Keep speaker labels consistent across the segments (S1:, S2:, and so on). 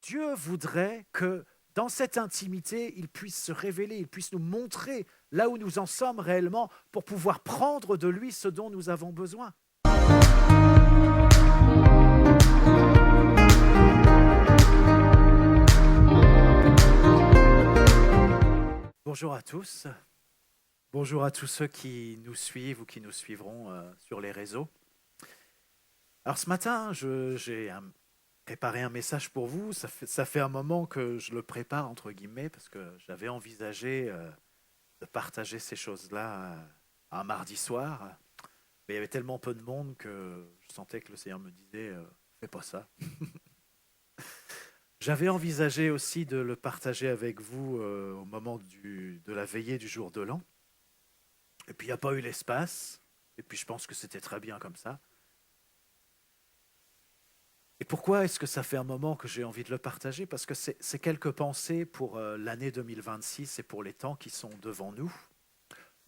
S1: Dieu voudrait que dans cette intimité, il puisse se révéler, il puisse nous montrer là où nous en sommes réellement pour pouvoir prendre de lui ce dont nous avons besoin. Bonjour à tous. Bonjour à tous ceux qui nous suivent ou qui nous suivront sur les réseaux. Alors ce matin, j'ai préparé un message pour vous. Ça fait un moment que je le prépare, entre guillemets, parce que j'avais envisagé de partager ces choses-là un mardi soir. Mais il y avait tellement peu de monde que je sentais que le Seigneur me disait fais pas ça. J'avais envisagé aussi de le partager avec vous au moment de la veillée du jour de l'an. Et puis il n'y a pas eu l'espace. Et puis je pense que c'était très bien comme ça. Et pourquoi est-ce que ça fait un moment que j'ai envie de le partager? Parce que c'est quelques pensées pour l'année 2026 et pour les temps qui sont devant nous.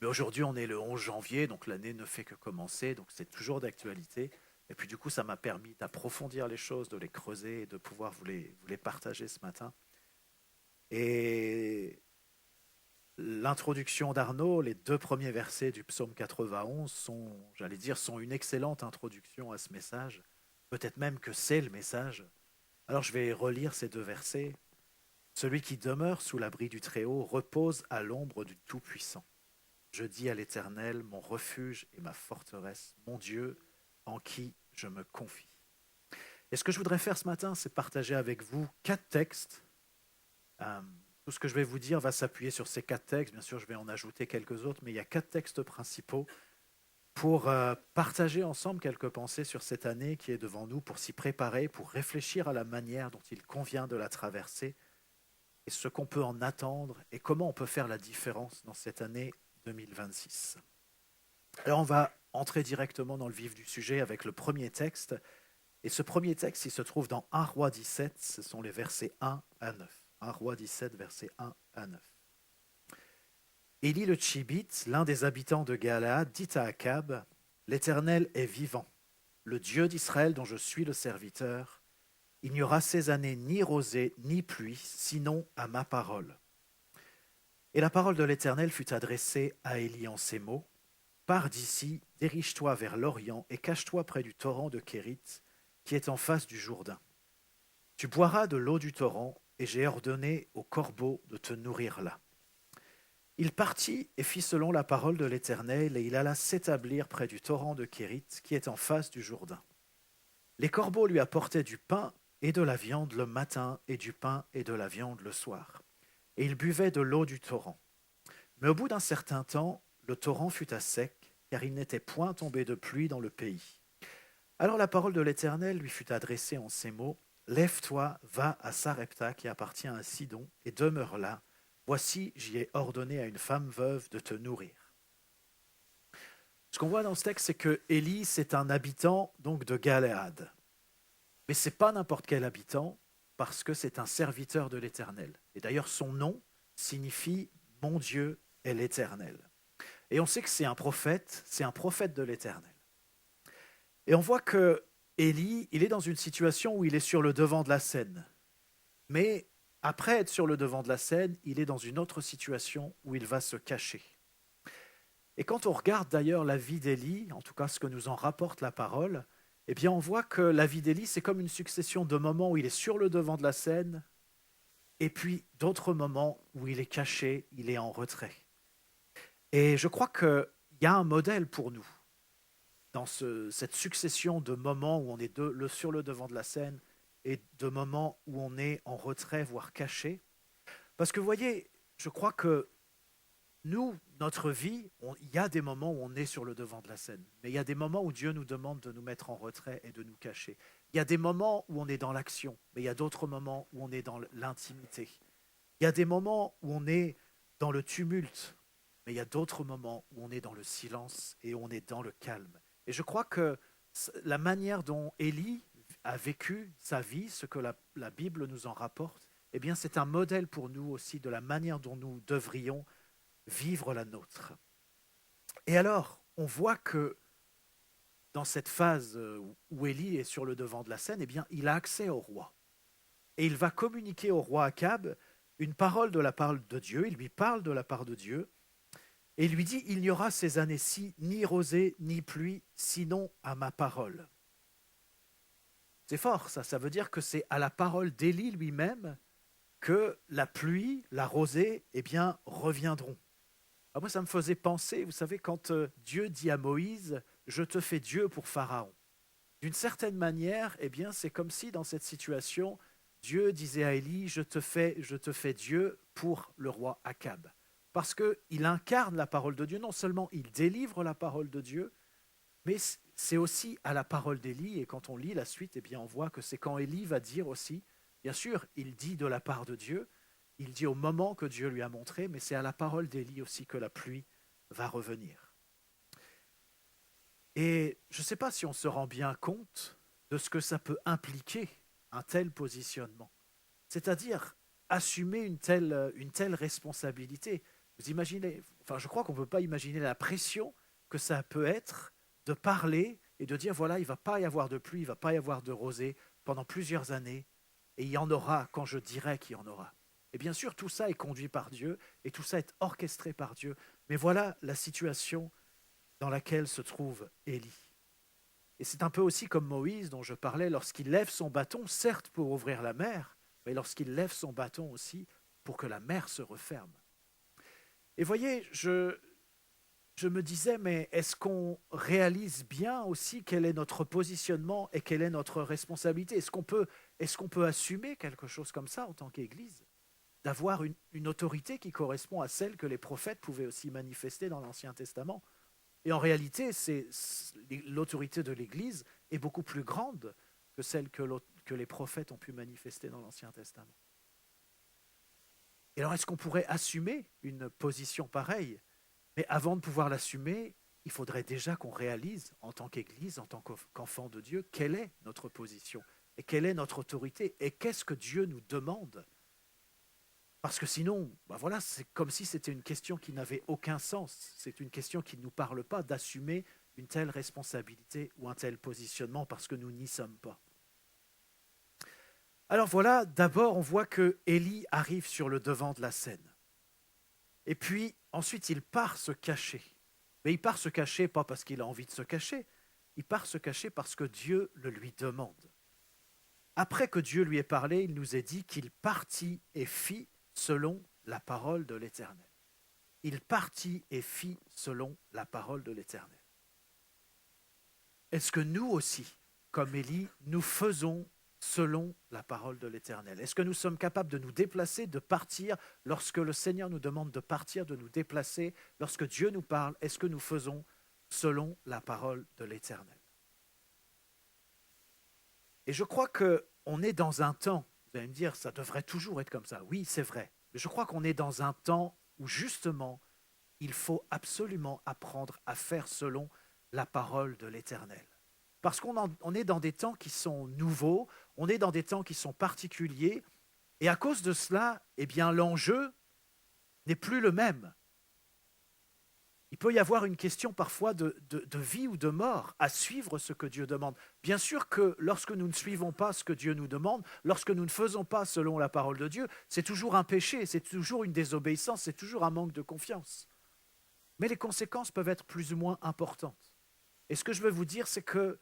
S1: Mais aujourd'hui, on est le 11 janvier, donc l'année ne fait que commencer, donc c'est toujours d'actualité. Et puis du coup, ça m'a permis d'approfondir les choses, de les creuser et de pouvoir vous les partager ce matin. Et l'introduction d'Arnaud, les 2 premiers versets du psaume 91 sont une excellente introduction à ce message. Peut-être même que c'est le message. Alors je vais relire ces 2 versets. Celui qui demeure sous l'abri du Très-Haut repose à l'ombre du Tout-Puissant. Je dis à l'Éternel, mon refuge et ma forteresse, mon Dieu, en qui je me confie. Et ce que je voudrais faire ce matin, c'est partager avec vous 4 textes. Tout ce que je vais vous dire va s'appuyer sur ces 4 textes. Bien sûr, je vais en ajouter quelques autres, mais il y a 4 textes principaux pour partager ensemble quelques pensées sur cette année qui est devant nous, pour s'y préparer, pour réfléchir à la manière dont il convient de la traverser et ce qu'on peut en attendre et comment on peut faire la différence dans cette année 2026. Alors on va entrer directement dans le vif du sujet avec le premier texte. Et ce premier texte, il se trouve dans 1 Roi 17, ce sont les versets 1 à 9. 1 Roi 17, versets 1 à 9. Élie le Tchibite, l'un des habitants de Galaad, dit à Akab, « L'Éternel est vivant, le Dieu d'Israël dont je suis le serviteur. Il n'y aura ces années ni rosée ni pluie, sinon à ma parole. » Et la parole de l'Éternel fut adressée à Élie en ces mots, « Pars d'ici, dirige-toi vers l'Orient et cache-toi près du torrent de Kérit, qui est en face du Jourdain. Tu boiras de l'eau du torrent, et j'ai ordonné aux corbeaux de te nourrir là. » Il partit et fit selon la parole de l'Éternel, et il alla s'établir près du torrent de Kérit, qui est en face du Jourdain. Les corbeaux lui apportaient du pain et de la viande le matin, et du pain et de la viande le soir. Et il buvait de l'eau du torrent. Mais au bout d'un certain temps, le torrent fut à sec, car il n'était point tombé de pluie dans le pays. Alors la parole de l'Éternel lui fut adressée en ces mots, « Lève-toi, va à Sarepta, qui appartient à Sidon, et demeure là. Voici, j'y ai ordonné à une femme veuve de te nourrir. » Ce qu'on voit dans ce texte, c'est que Élie, c'est un habitant donc de Galaad. Mais ce n'est pas n'importe quel habitant, parce que c'est un serviteur de l'Éternel. Et d'ailleurs, son nom signifie « Mon Dieu est l'Éternel ». Et on sait que c'est un prophète de l'Éternel. Et on voit que Élie, il est dans une situation où il est sur le devant de la scène. Mais après être sur le devant de la scène, il est dans une autre situation où il va se cacher. Et quand on regarde d'ailleurs la vie d'Élie, en tout cas ce que nous en rapporte la parole, eh bien on voit que la vie d'Élie, c'est comme une succession de moments où il est sur le devant de la scène, et puis d'autres moments où il est caché, il est en retrait. Et je crois qu'il y a un modèle pour nous dans cette succession de moments où on est sur le devant de la scène et de moments où on est en retrait, voire caché. Parce que vous voyez, je crois que nous, notre vie, il y a des moments où on est sur le devant de la scène, mais il y a des moments où Dieu nous demande de nous mettre en retrait et de nous cacher. Il y a des moments où on est dans l'action, mais il y a d'autres moments où on est dans l'intimité. Il y a des moments où on est dans le tumulte, mais il y a d'autres moments où on est dans le silence et où on est dans le calme. Et je crois que la manière dont Élie a vécu sa vie, ce que la Bible nous en rapporte, eh bien c'est un modèle pour nous aussi de la manière dont nous devrions vivre la nôtre. Et alors, on voit que dans cette phase où Élie est sur le devant de la scène, eh bien il a accès au roi. et il va communiquer au roi Akab une parole de la part de Dieu, il lui parle de la part de Dieu, et il lui dit, il n'y aura ces années-ci ni rosée ni pluie, sinon à ma parole. C'est fort ça veut dire que c'est à la parole d'Élie lui-même que la pluie, la rosée, eh bien, reviendront. Alors moi, ça me faisait penser, vous savez, quand Dieu dit à Moïse, je te fais Dieu pour Pharaon. D'une certaine manière, eh bien, c'est comme si dans cette situation, Dieu disait à Élie, je te fais Dieu pour le roi Akab. Parce qu'il incarne la parole de Dieu, non seulement il délivre la parole de Dieu, mais c'est aussi à la parole d'Élie, et quand on lit la suite, eh bien, on voit que c'est quand Élie va dire aussi, bien sûr, il dit de la part de Dieu, il dit au moment que Dieu lui a montré, mais c'est à la parole d'Élie aussi que la pluie va revenir. Et je ne sais pas si on se rend bien compte de ce que ça peut impliquer, un tel positionnement. C'est-à-dire assumer une telle responsabilité. Vous imaginez, enfin je crois qu'on ne peut pas imaginer la pression que ça peut être de parler et de dire voilà, il ne va pas y avoir de pluie, il ne va pas y avoir de rosée pendant plusieurs années, et il y en aura quand je dirai qu'il y en aura. Et bien sûr, tout ça est conduit par Dieu, et tout ça est orchestré par Dieu. Mais voilà la situation dans laquelle se trouve Élie. Et c'est un peu aussi comme Moïse dont je parlais, lorsqu'il lève son bâton, certes pour ouvrir la mer, mais lorsqu'il lève son bâton aussi pour que la mer se referme. Et voyez, je me disais, mais est-ce qu'on réalise bien aussi quel est notre positionnement et quelle est notre responsabilité ? Est-ce qu'on peut assumer quelque chose comme ça en tant qu'Église ? D'avoir une autorité qui correspond à celle que les prophètes pouvaient aussi manifester dans l'Ancien Testament. Et en réalité, l'autorité de l'Église est beaucoup plus grande que celle que les prophètes ont pu manifester dans l'Ancien Testament. Et alors, est-ce qu'on pourrait assumer une position pareille ? Mais avant de pouvoir l'assumer, il faudrait déjà qu'on réalise, en tant qu'Église, en tant qu'enfant de Dieu, quelle est notre position et quelle est notre autorité et qu'est-ce que Dieu nous demande. Parce que sinon, ben voilà, c'est comme si c'était une question qui n'avait aucun sens. C'est une question qui ne nous parle pas d'assumer une telle responsabilité ou un tel positionnement parce que nous n'y sommes pas. Alors voilà, d'abord on voit que Élie arrive sur le devant de la scène. Et puis ensuite il part se cacher. Mais il part se cacher pas parce qu'il a envie de se cacher, il part se cacher parce que Dieu le lui demande. Après que Dieu lui ait parlé, il nous est dit qu'il partit et fit selon la parole de l'Éternel. Il partit et fit selon la parole de l'Éternel. Est-ce que nous aussi, comme Élie, nous faisons selon la parole de l'Éternel ? Est-ce que nous sommes capables de nous déplacer, de partir, lorsque le Seigneur nous demande de partir, de nous déplacer, lorsque Dieu nous parle, est-ce que nous faisons selon la parole de l'Éternel ? Et je crois qu'on est dans un temps, vous allez me dire, ça devrait toujours être comme ça. Oui, c'est vrai. Mais je crois qu'on est dans un temps où justement, il faut absolument apprendre à faire selon la parole de l'Éternel. Parce qu'on est dans des temps qui sont nouveaux, on est dans des temps qui sont particuliers, et à cause de cela, eh bien, l'enjeu n'est plus le même. Il peut y avoir une question parfois de vie ou de mort à suivre ce que Dieu demande. Bien sûr que lorsque nous ne suivons pas ce que Dieu nous demande, lorsque nous ne faisons pas selon la parole de Dieu, c'est toujours un péché, c'est toujours une désobéissance, c'est toujours un manque de confiance. Mais les conséquences peuvent être plus ou moins importantes. Et ce que je veux vous dire, c'est que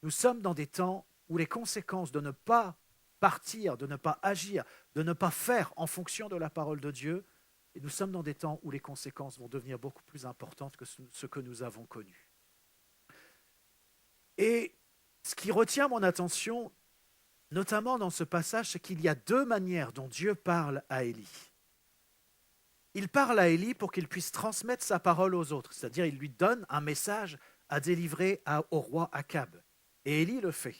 S1: nous sommes dans des temps où les conséquences de ne pas partir, de ne pas agir, de ne pas faire en fonction de la parole de Dieu, et nous sommes dans des temps où les conséquences vont devenir beaucoup plus importantes que ce que nous avons connu. Et ce qui retient mon attention, notamment dans ce passage, c'est qu'il y a deux manières dont Dieu parle à Élie. Il parle à Élie pour qu'il puisse transmettre sa parole aux autres, c'est-à-dire il lui donne un message à délivrer au roi Akab. Et Élie le fait.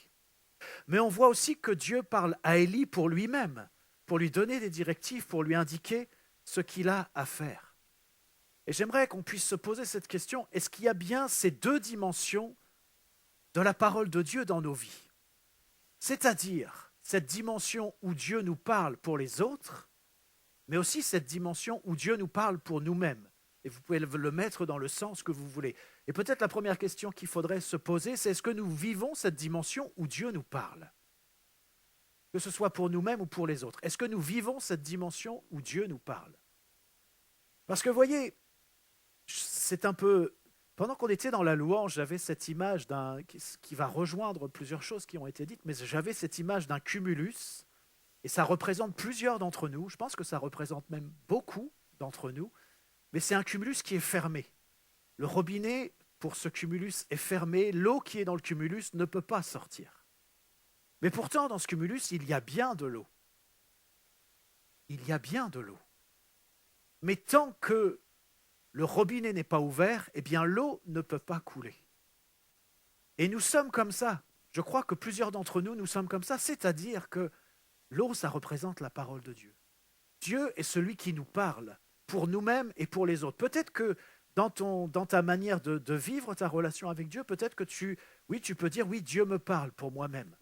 S1: Mais on voit aussi que Dieu parle à Élie pour lui-même, pour lui donner des directives, pour lui indiquer ce qu'il a à faire. Et j'aimerais qu'on puisse se poser cette question, est-ce qu'il y a bien ces deux dimensions de la parole de Dieu dans nos vies ? C'est-à-dire cette dimension où Dieu nous parle pour les autres, mais aussi cette dimension où Dieu nous parle pour nous-mêmes. Et vous pouvez le mettre dans le sens que vous voulez. Et peut-être la première question qu'il faudrait se poser, c'est est-ce que nous vivons cette dimension où Dieu nous parle ? que ce soit pour nous-mêmes ou pour les autres? Est-ce que nous vivons cette dimension où Dieu nous parle? Parce que vous voyez, c'est un peu... Pendant qu'on était dans la louange, j'avais cette image qui va rejoindre plusieurs choses qui ont été dites, mais j'avais cette image d'un cumulus, et ça représente plusieurs d'entre nous. Je pense que ça représente même beaucoup d'entre nous, mais c'est un cumulus qui est fermé. Le robinet, pour ce cumulus, est fermé. L'eau qui est dans le cumulus ne peut pas sortir. Mais pourtant, dans ce cumulus, il y a bien de l'eau. Il y a bien de l'eau. Mais tant que le robinet n'est pas ouvert, eh bien l'eau ne peut pas couler. Et nous sommes comme ça. Je crois que plusieurs d'entre nous, nous sommes comme ça, c'est-à-dire que l'eau, ça représente la parole de Dieu. Dieu est celui qui nous parle pour nous-mêmes et pour les autres. Peut-être que dans ta manière de vivre ta relation avec Dieu, peut-être que tu peux dire, oui, Dieu me parle pour moi-même.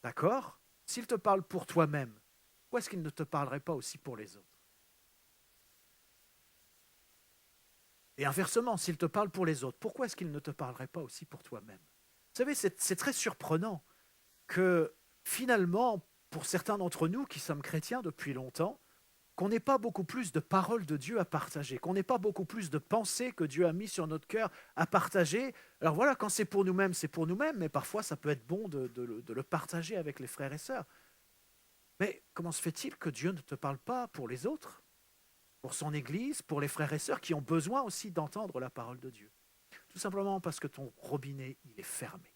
S1: D'accord? S'il te parle pour toi-même, pourquoi est-ce qu'il ne te parlerait pas aussi pour les autres? Et inversement, s'il te parle pour les autres, pourquoi est-ce qu'il ne te parlerait pas aussi pour toi-même? Vous savez, c'est très surprenant que finalement, pour certains d'entre nous qui sommes chrétiens depuis longtemps, qu'on n'ait pas beaucoup plus de paroles de Dieu à partager, qu'on n'ait pas beaucoup plus de pensées que Dieu a mis sur notre cœur à partager. Alors voilà, quand c'est pour nous-mêmes, c'est pour nous-mêmes, mais parfois ça peut être bon de le partager avec les frères et sœurs. Mais comment se fait-il que Dieu ne te parle pas pour les autres, pour son Église, pour les frères et sœurs qui ont besoin aussi d'entendre la parole de Dieu? Tout simplement parce que ton robinet, il est fermé.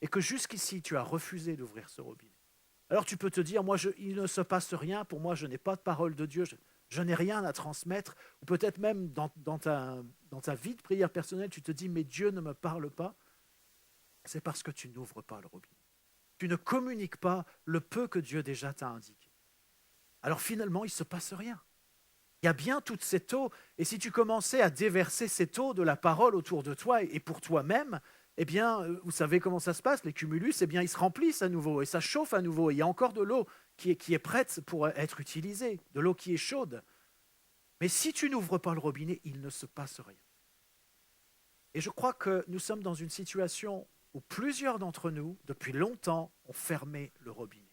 S1: Et que jusqu'ici, tu as refusé d'ouvrir ce robinet. Alors tu peux te dire, moi, il ne se passe rien, pour moi, je n'ai pas de parole de Dieu, je n'ai rien à transmettre. Ou peut-être même dans ta vie de prière personnelle, tu te dis, mais Dieu ne me parle pas. C'est parce que tu n'ouvres pas le robinet. Tu ne communiques pas le peu que Dieu déjà t'a indiqué. Alors finalement, il ne se passe rien. Il y a bien toute cette eau, et si tu commençais à déverser cette eau de la parole autour de toi et pour toi-même, eh bien, vous savez comment ça se passe, les cumulus, eh bien, ils se remplissent à nouveau, et ça chauffe à nouveau, et il y a encore de l'eau qui est prête pour être utilisée, de l'eau qui est chaude. Mais si tu n'ouvres pas le robinet, il ne se passe rien. Et je crois que nous sommes dans une situation où plusieurs d'entre nous, depuis longtemps, ont fermé le robinet.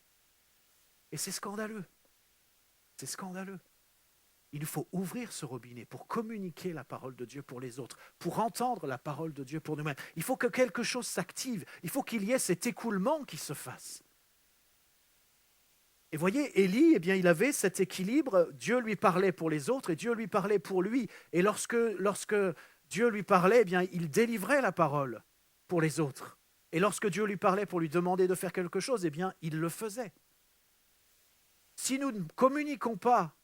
S1: Et c'est scandaleux. C'est scandaleux. Il nous faut ouvrir ce robinet pour communiquer la parole de Dieu pour les autres, pour entendre la parole de Dieu pour nous-mêmes. Il faut que quelque chose s'active, il faut qu'il y ait cet écoulement qui se fasse. Et voyez, Élie, eh bien, il avait cet équilibre, Dieu lui parlait pour les autres et Dieu lui parlait pour lui. Et lorsque Dieu lui parlait, eh bien, il délivrait la parole pour les autres. Et lorsque Dieu lui parlait pour lui demander de faire quelque chose, eh bien, il le faisait. Si nous ne communiquons pas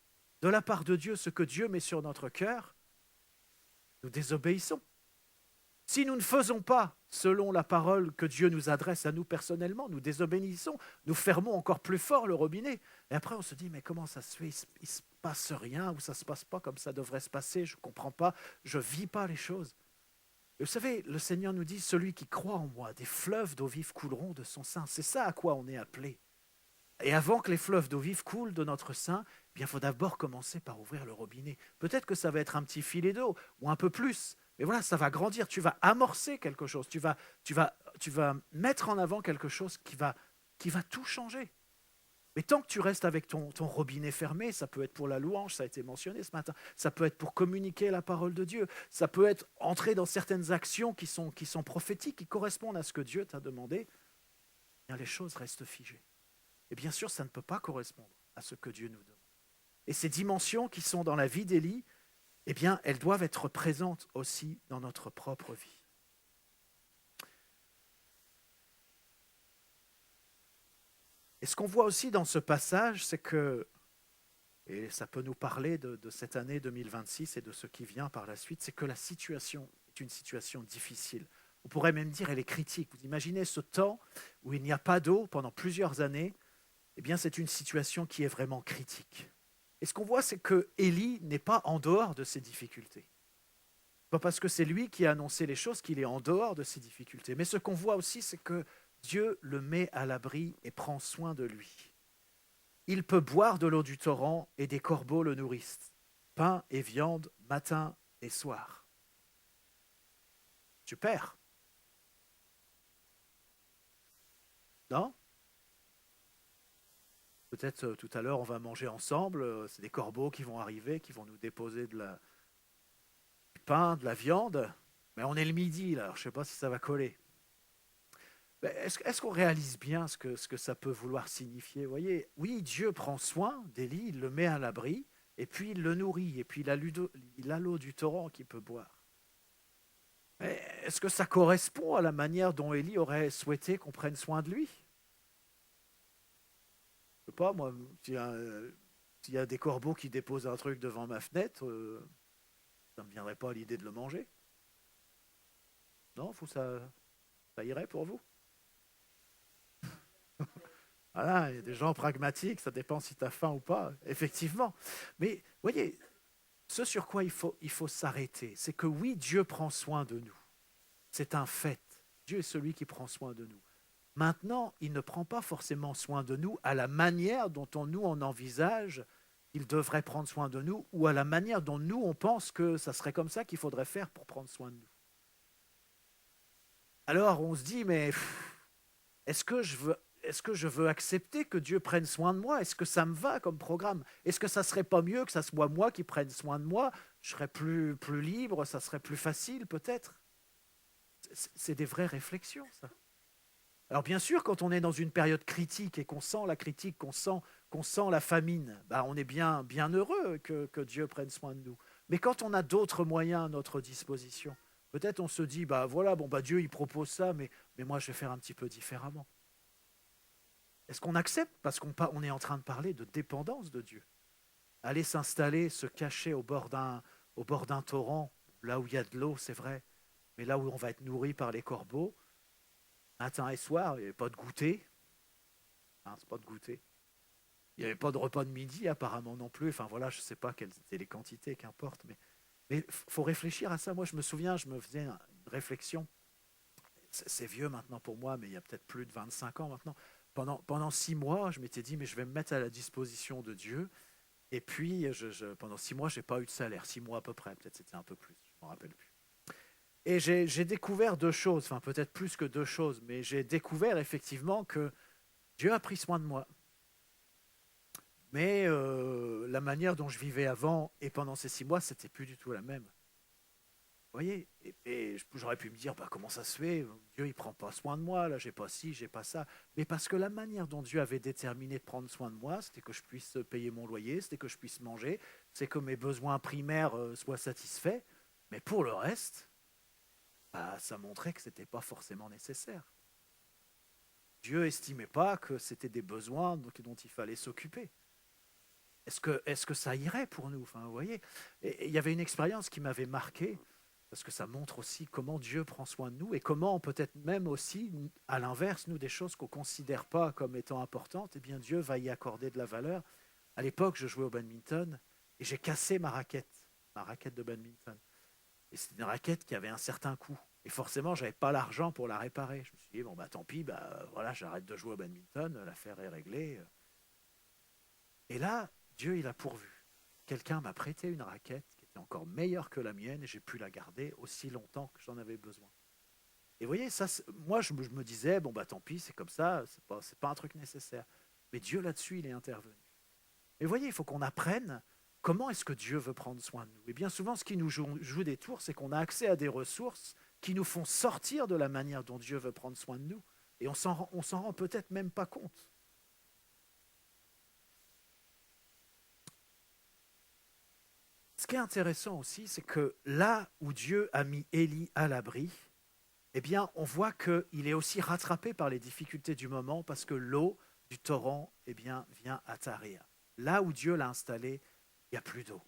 S1: de la part de Dieu ce que Dieu met sur notre cœur, nous désobéissons. Si nous ne faisons pas selon la parole que Dieu nous adresse à nous personnellement, nous désobéissons, nous fermons encore plus fort le robinet. Et après on se dit, mais comment ça se fait? Il ne se passe rien, ou ça ne se passe pas comme ça devrait se passer, je ne comprends pas, je ne vis pas les choses. Et vous savez, le Seigneur nous dit, celui qui croit en moi, des fleuves d'eau vive couleront de son sein. C'est ça à quoi on est appelé. Et avant que les fleuves d'eau vive coulent de notre sein, eh bien, il faut d'abord commencer par ouvrir le robinet. Peut-être que ça va être un petit filet d'eau ou un peu plus. Mais voilà, ça va grandir. Tu vas amorcer quelque chose. Tu vas mettre en avant quelque chose qui va tout changer. Mais tant que tu restes avec ton robinet fermé, ça peut être pour la louange, ça a été mentionné ce matin, ça peut être pour communiquer la parole de Dieu, ça peut être entrer dans certaines actions qui sont prophétiques, qui correspondent à ce que Dieu t'a demandé, eh bien les choses restent figées. Et bien sûr, ça ne peut pas correspondre à ce que Dieu nous donne. Et ces dimensions qui sont dans la vie d'Élie, eh bien, elles doivent être présentes aussi dans notre propre vie. Et ce qu'on voit aussi dans ce passage, c'est que, et ça peut nous parler de cette année 2026 et de ce qui vient par la suite, c'est que la situation est une situation difficile. On pourrait même dire qu'elle est critique. Vous imaginez ce temps où il n'y a pas d'eau pendant plusieurs années, eh bien, c'est une situation qui est vraiment critique. Et ce qu'on voit, c'est que Élie n'est pas en dehors de ces difficultés. Pas parce que c'est lui qui a annoncé les choses qu'il est en dehors de ces difficultés. Mais ce qu'on voit aussi, c'est que Dieu le met à l'abri et prend soin de lui. Il peut boire de l'eau du torrent et des corbeaux le nourrissent. Pain et viande, matin et soir. Super. Non ? Peut-être tout à l'heure, on va manger ensemble. C'est des corbeaux qui vont arriver, qui vont nous déposer du pain, de la viande. Mais on est le midi, là. Alors, je ne sais pas si ça va coller. Est-ce qu'on réalise bien ce que ça peut vouloir signifier? Vous voyez, oui, Dieu prend soin d'Élie, il le met à l'abri, et puis il le nourrit, et puis il a l'eau du torrent qu'il peut boire. Mais est-ce que ça correspond à la manière dont Élie aurait souhaité qu'on prenne soin de lui? Je sais pas, moi, s'il y a des corbeaux qui déposent un truc devant ma fenêtre, ça ne me viendrait pas à l'idée de le manger. Non, ça irait pour vous? Voilà, il y a des gens pragmatiques, ça dépend si tu as faim ou pas, effectivement. Mais voyez, ce sur quoi il faut s'arrêter, c'est que oui, Dieu prend soin de nous. C'est un fait. Dieu est celui qui prend soin de nous. Maintenant, il ne prend pas forcément soin de nous à la manière dont on envisage qu'il devrait prendre soin de nous ou à la manière dont nous, on pense que ça serait comme ça qu'il faudrait faire pour prendre soin de nous. Alors, on se dit, mais est-ce que je veux accepter que Dieu prenne soin de moi? Est-ce que ça me va comme programme? Est-ce que ça serait pas mieux que ça soit moi qui prenne soin de moi? Je serais plus libre, ça serait plus facile peut-être. C'est des vraies réflexions, ça. Alors bien sûr, quand on est dans une période critique et qu'on sent la critique, qu'on sent la famine, bah on est bien heureux que Dieu prenne soin de nous. Mais quand on a d'autres moyens à notre disposition, peut-être on se dit, bah voilà, bon bah Dieu il propose ça, mais moi je vais faire un petit peu différemment. Est-ce qu'on accepte? Parce on est en train de parler de dépendance de Dieu. Aller s'installer, se cacher au bord d'un torrent, là où il y a de l'eau, c'est vrai, mais là où on va être nourri par les corbeaux, matin et soir, il n'y avait pas de goûter. Hein, c'est pas de goûter. Il n'y avait pas de repas de midi apparemment non plus. Enfin voilà, je ne sais pas quelles étaient les quantités, qu'importe. Mais faut réfléchir à ça. Moi, je me souviens, je me faisais une réflexion. C'est vieux maintenant pour moi, mais il y a peut-être plus de 25 ans maintenant. Pendant 6 mois, je m'étais dit, mais je vais me mettre à la disposition de Dieu. Et puis, pendant 6 mois, je n'ai pas eu de salaire. 6 mois à peu près, peut-être c'était un peu plus, je ne me rappelle plus. Et j'ai découvert deux choses, enfin peut-être plus que deux choses, mais j'ai découvert effectivement que Dieu a pris soin de moi. Mais la manière dont je vivais avant et pendant ces 6 mois, c'était plus du tout la même. Vous voyez, et j'aurais pu me dire, bah, comment ça se fait? Dieu, il prend pas soin de moi, là, j'ai pas ci, j'ai pas ça. Mais parce que la manière dont Dieu avait déterminé de prendre soin de moi, c'était que je puisse payer mon loyer, c'était que je puisse manger, c'est que mes besoins primaires soient satisfaits. Mais pour le reste, bah, ça montrait que c'était pas forcément nécessaire. Dieu estimait pas que c'était des besoins dont il fallait s'occuper. Est-ce que ça irait pour nous? Enfin, vous voyez, et il y avait une expérience qui m'avait marqué, parce que ça montre aussi comment Dieu prend soin de nous et comment peut-être même aussi, à l'inverse, nous, des choses qu'on ne considère pas comme étant importantes, eh bien Dieu va y accorder de la valeur. À l'époque, je jouais au badminton et j'ai cassé ma raquette de badminton. Et c'était une raquette qui avait un certain coût. Et forcément, je n'avais pas l'argent pour la réparer. Je me suis dit, bon, bah tant pis, bah, voilà, j'arrête de jouer au badminton, l'affaire est réglée. Et là, Dieu, il a pourvu. Quelqu'un m'a prêté une raquette qui était encore meilleure que la mienne et j'ai pu la garder aussi longtemps que j'en avais besoin. Et vous voyez, ça, moi, je me disais, bon, bah tant pis, c'est comme ça, c'est pas un truc nécessaire. Mais Dieu, là-dessus, il est intervenu. Et vous voyez, il faut qu'on apprenne comment est-ce que Dieu veut prendre soin de nous. Et bien souvent, ce qui nous joue des tours, c'est qu'on a accès à des ressources qui nous font sortir de la manière dont Dieu veut prendre soin de nous. Et on s'en rend peut-être même pas compte. Ce qui est intéressant aussi, c'est que là où Dieu a mis Élie à l'abri, eh bien, on voit qu'il est aussi rattrapé par les difficultés du moment parce que l'eau du torrent, eh bien, vient à tarir. Là où Dieu l'a installé, il n'y a plus d'eau.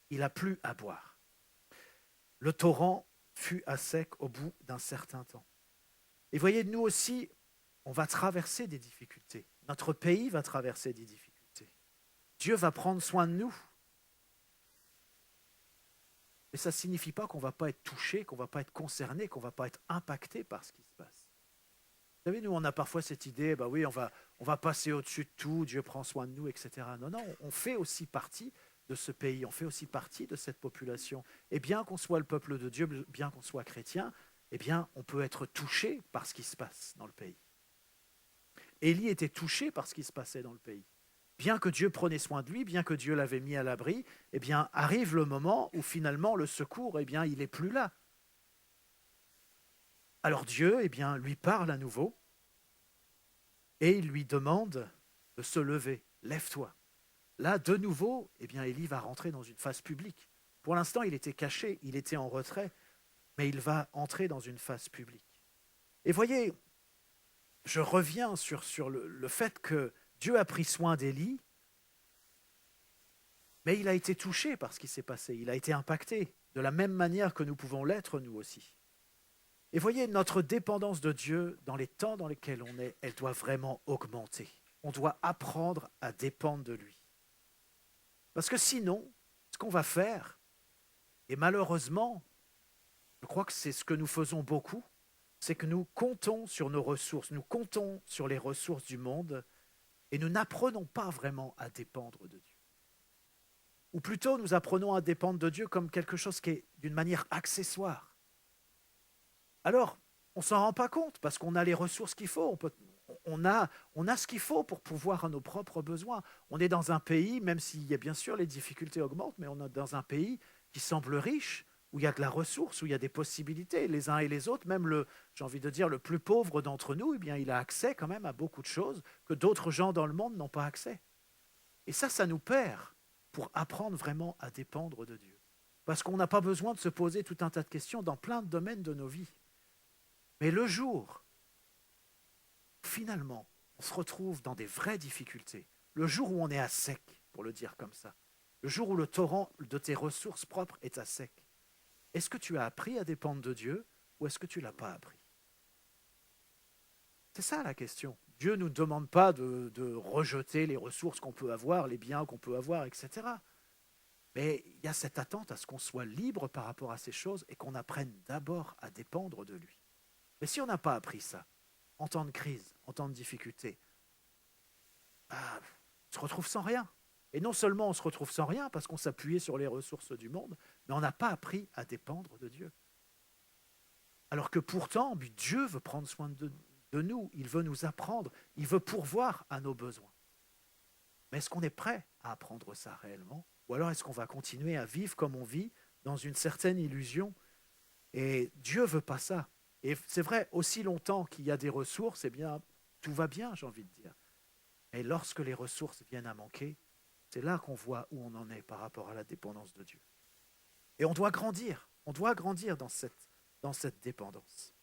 S1: Il n'a plus à boire. Le torrent fut à sec au bout d'un certain temps. Et voyez, nous aussi, on va traverser des difficultés. Notre pays va traverser des difficultés. Dieu va prendre soin de nous. Mais ça ne signifie pas qu'on ne va pas être touché, qu'on ne va pas être concerné, qu'on ne va pas être impacté par ce qui se passe. Vous savez, nous, on a parfois cette idée, bah oui, on va passer au-dessus de tout, Dieu prend soin de nous, etc. Non, non, on fait aussi partie de ce pays, on fait aussi partie de cette population. Et bien qu'on soit le peuple de Dieu, bien qu'on soit chrétien, eh bien, on peut être touché par ce qui se passe dans le pays. Élie était touché par ce qui se passait dans le pays. bien que Dieu prenait soin de lui, bien que Dieu l'avait mis à l'abri, eh bien, arrive le moment où finalement le secours, eh bien, il n'est plus là. Alors Dieu, eh bien, lui parle à nouveau et il lui demande de se lever. Lève-toi. Là, de nouveau, eh bien, Élie va rentrer dans une phase publique. Pour l'instant, il était caché, il était en retrait, mais il va entrer dans une phase publique. Et voyez, je reviens sur le fait que Dieu a pris soin d'Élie, mais il a été touché par ce qui s'est passé, il a été impacté, de la même manière que nous pouvons l'être nous aussi. Et voyez, notre dépendance de Dieu, dans les temps dans lesquels on est, elle doit vraiment augmenter. On doit apprendre à dépendre de lui. Parce que sinon, ce qu'on va faire, et malheureusement, je crois que c'est ce que nous faisons beaucoup, c'est que nous comptons sur nos ressources, nous comptons sur les ressources du monde, et nous n'apprenons pas vraiment à dépendre de Dieu. Ou plutôt, nous apprenons à dépendre de Dieu comme quelque chose qui est d'une manière accessoire. Alors, on ne s'en rend pas compte parce qu'on a les ressources qu'il faut. On a ce qu'il faut pour pouvoir à nos propres besoins. On est dans un pays, même s'il y a bien sûr les difficultés augmentent, mais on est dans un pays qui semble riche, où il y a de la ressource, où il y a des possibilités. Les uns et les autres, même j'ai envie de dire, le plus pauvre d'entre nous, eh bien, il a accès quand même à beaucoup de choses que d'autres gens dans le monde n'ont pas accès. Et ça nous perd pour apprendre vraiment à dépendre de Dieu. Parce qu'on n'a pas besoin de se poser tout un tas de questions dans plein de domaines de nos vies. Mais le jour, finalement, on se retrouve dans des vraies difficultés, le jour où on est à sec, pour le dire comme ça, le jour où le torrent de tes ressources propres est à sec, est-ce que tu as appris à dépendre de Dieu ou est-ce que tu ne l'as pas appris? C'est ça la question. Dieu ne nous demande pas de rejeter les ressources qu'on peut avoir, les biens qu'on peut avoir, etc. Mais il y a cette attente à ce qu'on soit libre par rapport à ces choses et qu'on apprenne d'abord à dépendre de lui. Mais si on n'a pas appris ça, en temps de crise, en temps de difficulté, on se retrouve sans rien. Et non seulement on se retrouve sans rien parce qu'on s'appuyait sur les ressources du monde, mais on n'a pas appris à dépendre de Dieu. Alors que pourtant, Dieu veut prendre soin de nous, il veut nous apprendre, il veut pourvoir à nos besoins. Mais est-ce qu'on est prêt à apprendre ça réellement? Ou alors est-ce qu'on va continuer à vivre comme on vit, dans une certaine illusion? Et Dieu ne veut pas ça. Et c'est vrai, aussi longtemps qu'il y a des ressources, eh bien, tout va bien, j'ai envie de dire. Et lorsque les ressources viennent à manquer, c'est là qu'on voit où on en est par rapport à la dépendance de Dieu. Et on doit grandir dans cette dépendance.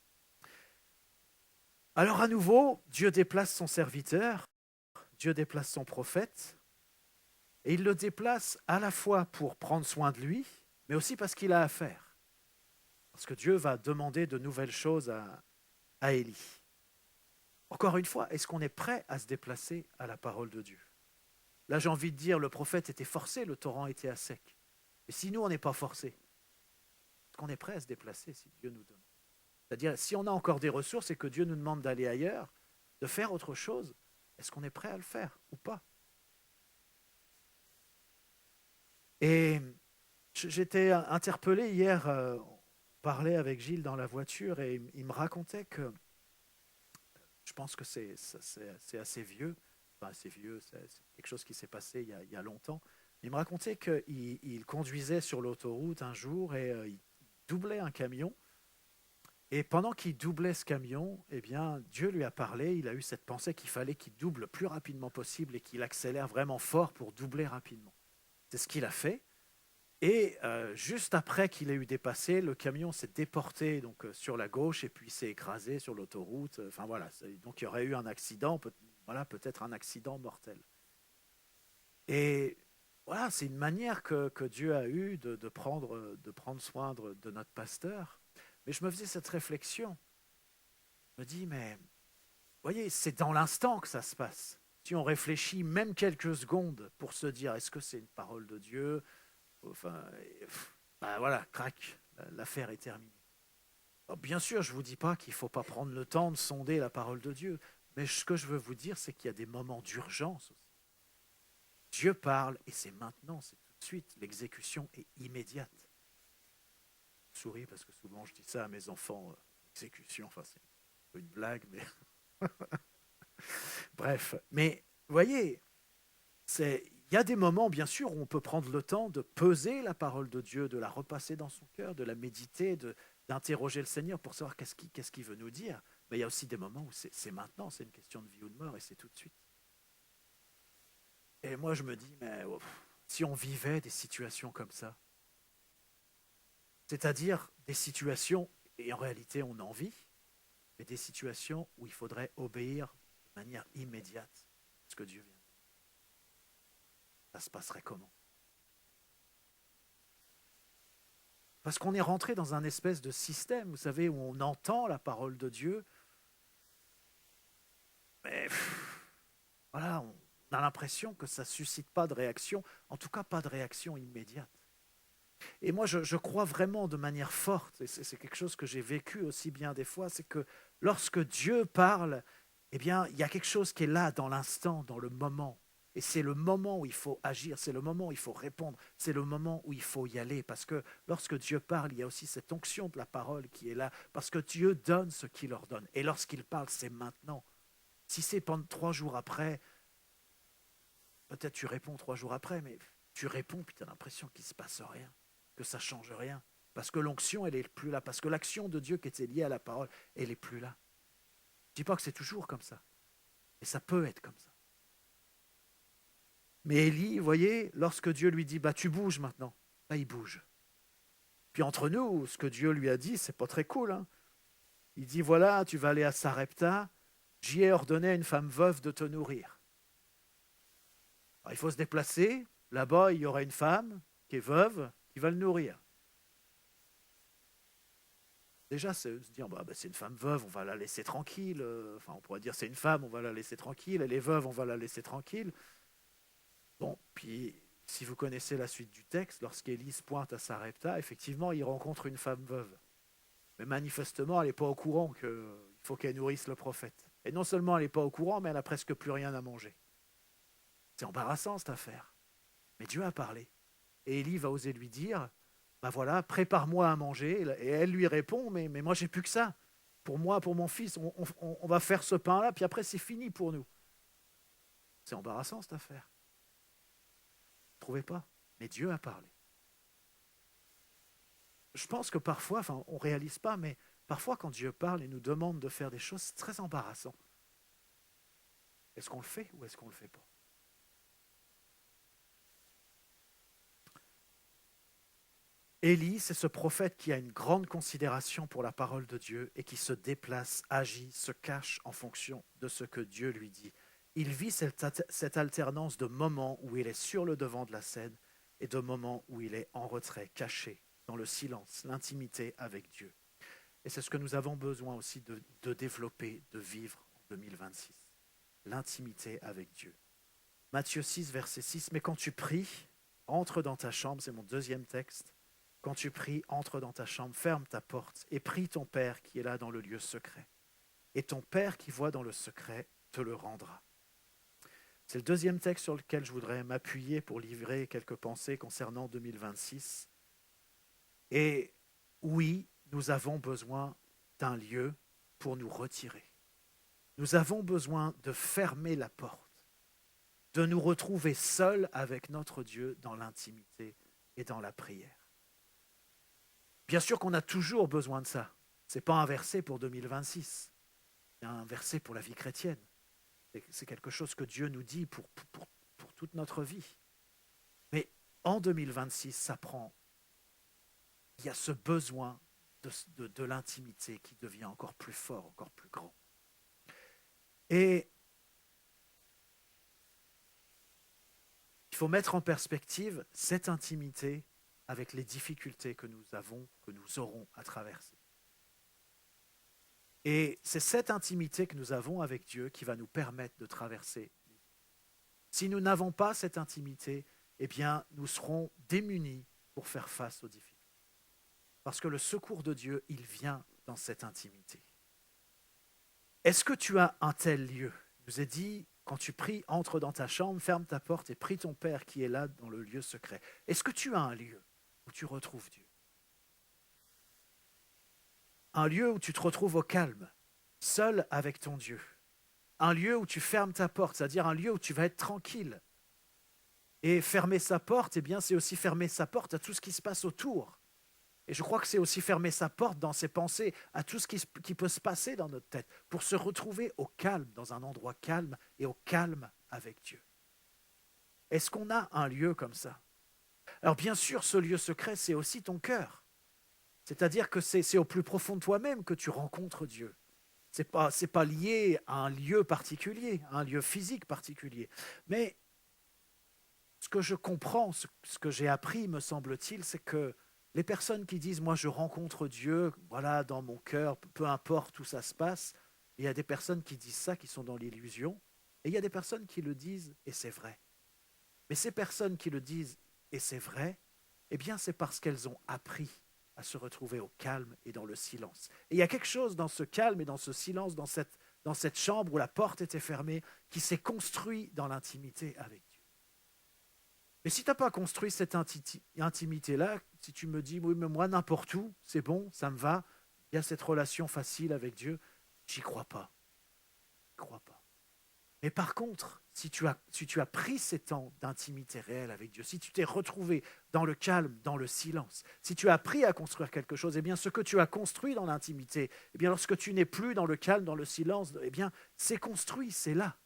S1: Alors à nouveau, Dieu déplace son serviteur, Dieu déplace son prophète, et il le déplace à la fois pour prendre soin de lui, mais aussi parce qu'il a affaire. Parce que Dieu va demander de nouvelles choses à Élie. Encore une fois, est-ce qu'on est prêt à se déplacer à la parole de Dieu? Là, j'ai envie de dire, le prophète était forcé, le torrent était à sec. Mais si nous, on n'est pas forcé, est-ce qu'on est prêt à se déplacer si Dieu nous donne? C'est-à-dire, si on a encore des ressources et que Dieu nous demande d'aller ailleurs, de faire autre chose, est-ce qu'on est prêt à le faire ou pas? Et j'étais interpellé hier, on parlait avec Gilles dans la voiture et il me racontait que, je pense que c'est assez vieux, enfin assez vieux, c'est quelque chose qui s'est passé il y a longtemps. Il me racontait qu'il conduisait sur l'autoroute un jour et il doublait un camion. Et pendant qu'il doublait ce camion, eh bien, Dieu lui a parlé, il a eu cette pensée qu'il fallait qu'il double le plus rapidement possible et qu'il accélère vraiment fort pour doubler rapidement. C'est ce qu'il a fait. Et juste après qu'il ait eu dépassé, le camion s'est déporté donc, sur la gauche et puis s'est écrasé sur l'autoroute. Enfin voilà, donc il y aurait eu un accident, peut-être un accident mortel. Et voilà, c'est une manière que Dieu a eue de prendre soin de notre pasteur. Mais je me faisais cette réflexion. Je me dis, mais vous voyez, c'est dans l'instant que ça se passe. Si on réfléchit même quelques secondes pour se dire, est-ce que c'est une parole de Dieu? Enfin, voilà, crac, l'affaire est terminée. Alors, bien sûr, je ne vous dis pas qu'il ne faut pas prendre le temps de sonder la parole de Dieu, mais ce que je veux vous dire, c'est qu'il y a des moments d'urgence aussi. Dieu parle et c'est maintenant, c'est tout de suite, l'exécution est immédiate. Je souris parce que souvent je dis ça à mes enfants, exécution, enfin c'est une blague, mais bref. Mais vous voyez, Il y a des moments, bien sûr, où on peut prendre le temps de peser la parole de Dieu, de la repasser dans son cœur, de la méditer, d'interroger le Seigneur pour savoir qu'est-ce qu'il veut nous dire. Mais il y a aussi des moments où c'est maintenant, c'est une question de vie ou de mort et c'est tout de suite. Et moi, je me dis, mais si on vivait des situations comme ça, c'est-à-dire des situations, et en réalité on en vit, mais des situations où il faudrait obéir de manière immédiate à ce que Dieu vient de dire, ça se passerait comment? Parce qu'on est rentré dans un espèce de système, vous savez, où on entend la parole de Dieu, mais voilà, on a l'impression que ça ne suscite pas de réaction, en tout cas pas de réaction immédiate. Et moi, je crois vraiment de manière forte, et c'est quelque chose que j'ai vécu aussi bien des fois, c'est que lorsque Dieu parle, eh bien, il y a quelque chose qui est là dans l'instant, dans le moment. Et c'est le moment où il faut agir, c'est le moment où il faut répondre, c'est le moment où il faut y aller. Parce que lorsque Dieu parle, il y a aussi cette onction de la parole qui est là, parce que Dieu donne ce qu'il ordonne. Et lorsqu'il parle, c'est maintenant. Si c'est pendant 3 jours après, peut-être tu réponds 3 jours après, mais tu réponds, puis tu as l'impression qu'il ne se passe rien, que ça ne change rien. Parce que l'onction, elle n'est plus là. Parce que l'action de Dieu qui était liée à la parole, elle n'est plus là. Je ne dis pas que c'est toujours comme ça, mais ça peut être comme ça. Mais Élie, vous voyez, lorsque Dieu lui dit, bah tu bouges maintenant, bah il bouge. Puis entre nous, ce que Dieu lui a dit, c'est pas très cool. Hein. Il dit, voilà, tu vas aller à Sarepta, j'y ai ordonné à une femme veuve de te nourrir. Alors, il faut se déplacer, là-bas, il y aura une femme qui est veuve, qui va le nourrir. Déjà, c'est se dire, bah, c'est une femme veuve, on va la laisser tranquille. Enfin, on pourrait dire, c'est une femme, on va la laisser tranquille. Elle est veuve, on va la laisser tranquille. Bon, puis si vous connaissez la suite du texte, lorsqu'Élise pointe à Sarepta, effectivement, il rencontre une femme veuve. Mais manifestement, elle n'est pas au courant qu'il faut qu'elle nourrisse le prophète. Et non seulement elle n'est pas au courant, mais elle n'a presque plus rien à manger. C'est embarrassant cette affaire. Mais Dieu a parlé. Et Élie va oser lui dire, ben voilà, prépare-moi à manger. Et elle lui répond, mais moi j'ai plus que ça. Pour moi, pour mon fils, on va faire ce pain-là, puis après c'est fini pour nous. C'est embarrassant cette affaire. Vous ne trouvez pas? Mais Dieu a parlé. Je pense que parfois, enfin, on ne réalise pas, mais parfois quand Dieu parle et nous demande de faire des choses, c'est très embarrassant. Est-ce qu'on le fait ou est-ce qu'on ne le fait pas? Élie, c'est ce prophète qui a une grande considération pour la parole de Dieu et qui se déplace, agit, se cache en fonction de ce que Dieu lui dit. Il vit cette alternance de moments où il est sur le devant de la scène et de moments où il est en retrait, caché, dans le silence, l'intimité avec Dieu. Et c'est ce que nous avons besoin aussi de développer, de vivre en 2026. L'intimité avec Dieu. Matthieu 6, verset 6, mais quand tu pries, entre dans ta chambre, c'est mon deuxième texte. Quand tu pries, entre dans ta chambre, ferme ta porte et prie ton Père qui est là dans le lieu secret. Et ton Père qui voit dans le secret te le rendra. C'est le deuxième texte sur lequel je voudrais m'appuyer pour livrer quelques pensées concernant 2026. Et oui, nous avons besoin d'un lieu pour nous retirer. Nous avons besoin de fermer la porte, de nous retrouver seuls avec notre Dieu dans l'intimité et dans la prière. Bien sûr qu'on a toujours besoin de ça. Ce n'est pas un verset pour 2026. C'est un verset pour la vie chrétienne. C'est quelque chose que Dieu nous dit pour toute notre vie. Mais en 2026, ça prend. Il y a ce besoin de l'intimité qui devient encore plus fort, encore plus grand. Et il faut mettre en perspective cette intimité avec les difficultés que nous avons, que nous aurons à traverser. Et c'est cette intimité que nous avons avec Dieu qui va nous permettre de traverser. Si nous n'avons pas cette intimité, eh bien, nous serons démunis pour faire face aux difficultés. Parce que le secours de Dieu, il vient dans cette intimité. Est-ce que tu as un tel lieu? Il nous est dit, quand tu pries, entre dans ta chambre, ferme ta porte et prie ton Père qui est là dans le lieu secret. Est-ce que tu as un lieu où tu retrouves Dieu? Un lieu où tu te retrouves au calme, seul avec ton Dieu. Un lieu où tu fermes ta porte, c'est-à-dire un lieu où tu vas être tranquille. Et fermer sa porte, eh bien, c'est aussi fermer sa porte à tout ce qui se passe autour. Et je crois que c'est aussi fermer sa porte dans ses pensées à tout ce qui peut se passer dans notre tête pour se retrouver au calme, dans un endroit calme et au calme avec Dieu. Est-ce qu'on a un lieu comme ça? Alors bien sûr, ce lieu secret, c'est aussi ton cœur. C'est-à-dire que c'est au plus profond de toi-même que tu rencontres Dieu. C'est pas lié à un lieu particulier, à un lieu physique particulier. Mais ce que je comprends, ce que j'ai appris, me semble-t-il, c'est que les personnes qui disent « moi je rencontre Dieu, voilà, dans mon cœur, peu importe où ça se passe », il y a des personnes qui disent ça, qui sont dans l'illusion, et il y a des personnes qui le disent et c'est vrai. Mais ces personnes qui le disent et c'est vrai, eh bien c'est parce qu'elles ont appris à se retrouver au calme et dans le silence. Et il y a quelque chose dans ce calme et dans ce silence, dans cette chambre où la porte était fermée, qui s'est construit dans l'intimité avec Dieu. Mais si tu n'as pas construit cette intimité-là, si tu me dis, oui, mais moi, n'importe où, c'est bon, ça me va, il y a cette relation facile avec Dieu, j'y crois pas. J'y crois pas. Mais par contre, si tu as pris ces temps d'intimité réelle avec Dieu, si tu t'es retrouvé dans le calme, dans le silence, si tu as appris à construire quelque chose, eh bien, ce que tu as construit dans l'intimité, eh bien, lorsque tu n'es plus dans le calme, dans le silence, eh bien, c'est construit, c'est là.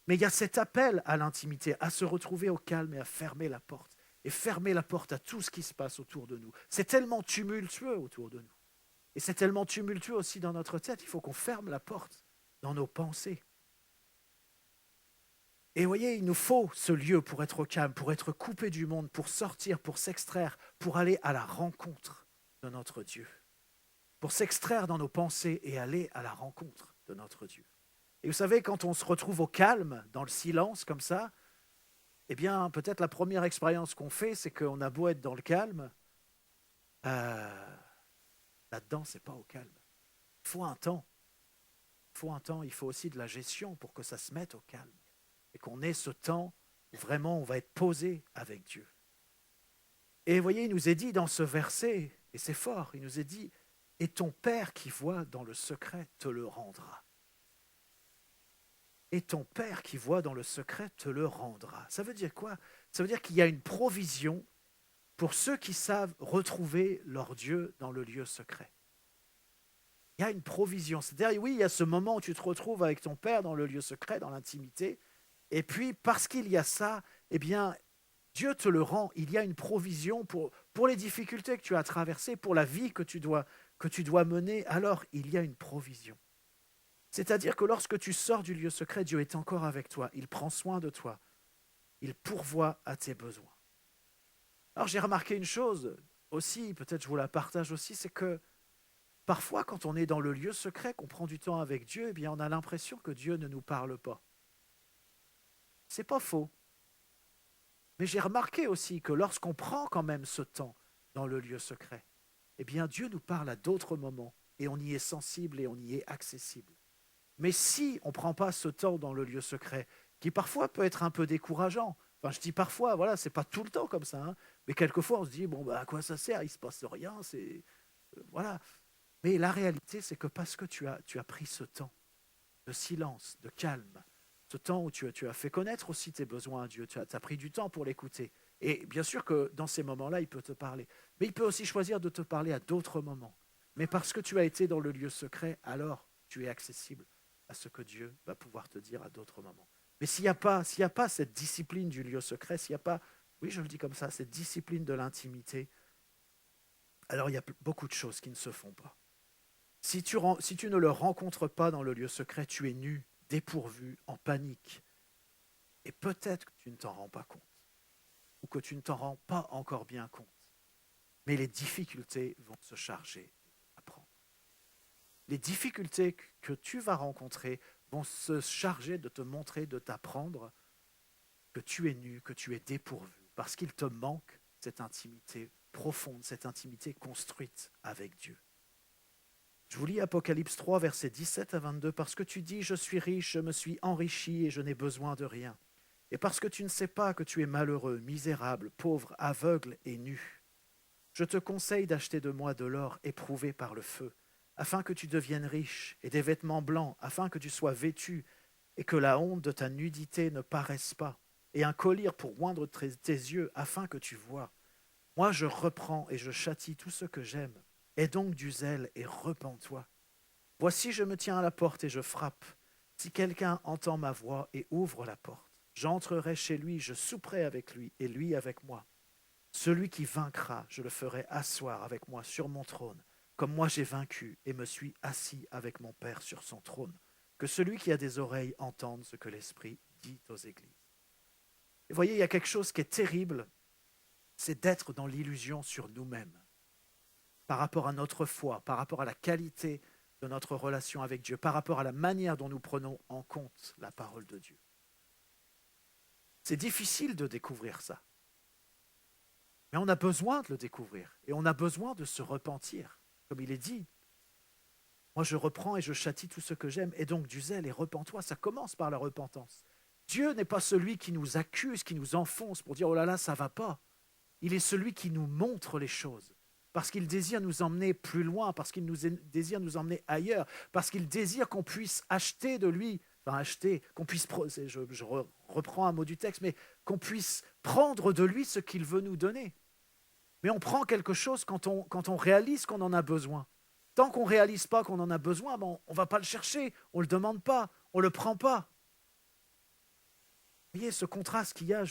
S1: Mais il y a cet appel à l'intimité, à se retrouver au calme et à fermer la porte. Et fermer la porte à tout ce qui se passe autour de nous. C'est tellement tumultueux autour de nous. Et c'est tellement tumultueux aussi dans notre tête, il faut qu'on ferme la porte dans nos pensées. Et vous voyez, il nous faut ce lieu pour être au calme, pour être coupé du monde, pour sortir, pour s'extraire, pour aller à la rencontre de notre Dieu. Pour s'extraire dans nos pensées et aller à la rencontre de notre Dieu. Et vous savez, quand on se retrouve au calme, dans le silence, comme ça, eh bien, peut-être la première expérience qu'on fait, c'est qu'on a beau être dans le calme, là-dedans, c'est pas au calme. Il faut un temps. Il faut aussi de la gestion pour que ça se mette au calme. Et qu'on ait ce temps où vraiment on va être posé avec Dieu. Et vous voyez, il nous est dit dans ce verset, et c'est fort, il nous est dit, « Et ton Père qui voit dans le secret te le rendra. » Et ton Père qui voit dans le secret te le rendra. Ça veut dire quoi? Ça veut dire qu'il y a une provision pour ceux qui savent retrouver leur Dieu dans le lieu secret. Il y a une provision. C'est-à-dire, oui, il y a ce moment où tu te retrouves avec ton Père dans le lieu secret, dans l'intimité. Et puis, parce qu'il y a ça, eh bien, Dieu te le rend. Il y a une provision pour les difficultés que tu as traversées, pour la vie que tu dois mener. Alors, il y a une provision. C'est-à-dire que lorsque tu sors du lieu secret, Dieu est encore avec toi. Il prend soin de toi. Il pourvoit à tes besoins. Alors j'ai remarqué une chose aussi, peut-être je vous la partage aussi, c'est que parfois quand on est dans le lieu secret, qu'on prend du temps avec Dieu, eh bien on a l'impression que Dieu ne nous parle pas. C'est pas faux. Mais j'ai remarqué aussi que lorsqu'on prend quand même ce temps dans le lieu secret, eh bien Dieu nous parle à d'autres moments et on y est sensible et on y est accessible. Mais si on ne prend pas ce temps dans le lieu secret, qui parfois peut être un peu décourageant, enfin je dis parfois, voilà, c'est pas tout le temps comme ça, hein, mais quelquefois on se dit, bon, bah, à quoi ça sert, il ne se passe rien, voilà. Mais la réalité, c'est que parce que tu as pris ce temps de silence, de calme, ce temps où tu as fait connaître aussi tes besoins à Dieu, tu as pris du temps pour l'écouter. Et bien sûr que dans ces moments-là, il peut te parler. Mais il peut aussi choisir de te parler à d'autres moments. Mais parce que tu as été dans le lieu secret, alors tu es accessible à ce que Dieu va pouvoir te dire à d'autres moments. Mais s'il n'y a pas cette discipline du lieu secret, s'il n'y a pas, oui, je le dis comme ça, cette discipline de l'intimité, alors il y a beaucoup de choses qui ne se font pas. Si tu ne le rencontres pas dans le lieu secret, tu es nu, dépourvu, en panique. Et peut-être que tu ne t'en rends pas compte, ou que tu ne t'en rends pas encore bien compte. Mais les difficultés vont se charger d'apprendre. Les difficultés que tu vas rencontrer vont se charger de te montrer, de t'apprendre que tu es nu, que tu es dépourvu, parce qu'il te manque cette intimité profonde, cette intimité construite avec Dieu. Je vous lis Apocalypse 3, versets 17 à 22, parce que tu dis, je suis riche, je me suis enrichi et je n'ai besoin de rien. Et parce que tu ne sais pas que tu es malheureux, misérable, pauvre, aveugle et nu. Je te conseille d'acheter de moi de l'or éprouvé par le feu, afin que tu deviennes riche, et des vêtements blancs, afin que tu sois vêtu, et que la honte de ta nudité ne paraisse pas, et un collyre pour oindre tes yeux afin que tu vois. Moi, je reprends et je châtie tout ce que j'aime. Aie donc du zèle et repens-toi. Voici, je me tiens à la porte et je frappe. Si quelqu'un entend ma voix et ouvre la porte, j'entrerai chez lui, je souperai avec lui et lui avec moi. Celui qui vaincra, je le ferai asseoir avec moi sur mon trône, comme moi j'ai vaincu et me suis assis avec mon Père sur son trône. Que celui qui a des oreilles entende ce que l'Esprit dit aux églises. Et voyez, il y a quelque chose qui est terrible, c'est d'être dans l'illusion sur nous-mêmes, par rapport à notre foi, par rapport à la qualité de notre relation avec Dieu, par rapport à la manière dont nous prenons en compte la parole de Dieu. C'est difficile de découvrir ça. Mais on a besoin de le découvrir et on a besoin de se repentir. Comme il est dit, moi je reprends et je châtie tout ce que j'aime, et donc du zèle et repens-toi, ça commence par la repentance. Dieu n'est pas celui qui nous accuse, qui nous enfonce pour dire « oh là là, ça ne va pas ». Il est celui qui nous montre les choses, parce qu'il désire nous emmener plus loin, parce qu'il désire nous emmener ailleurs, parce qu'il désire qu'on puisse acheter de lui, qu'on puisse, je reprends un mot du texte, mais qu'on puisse prendre de lui ce qu'il veut nous donner. Mais on prend quelque chose quand on réalise qu'on en a besoin. Tant qu'on ne réalise pas qu'on en a besoin, on ne va pas le chercher, on ne le demande pas, on ne le prend pas. Vous voyez ce contraste qu'il y a,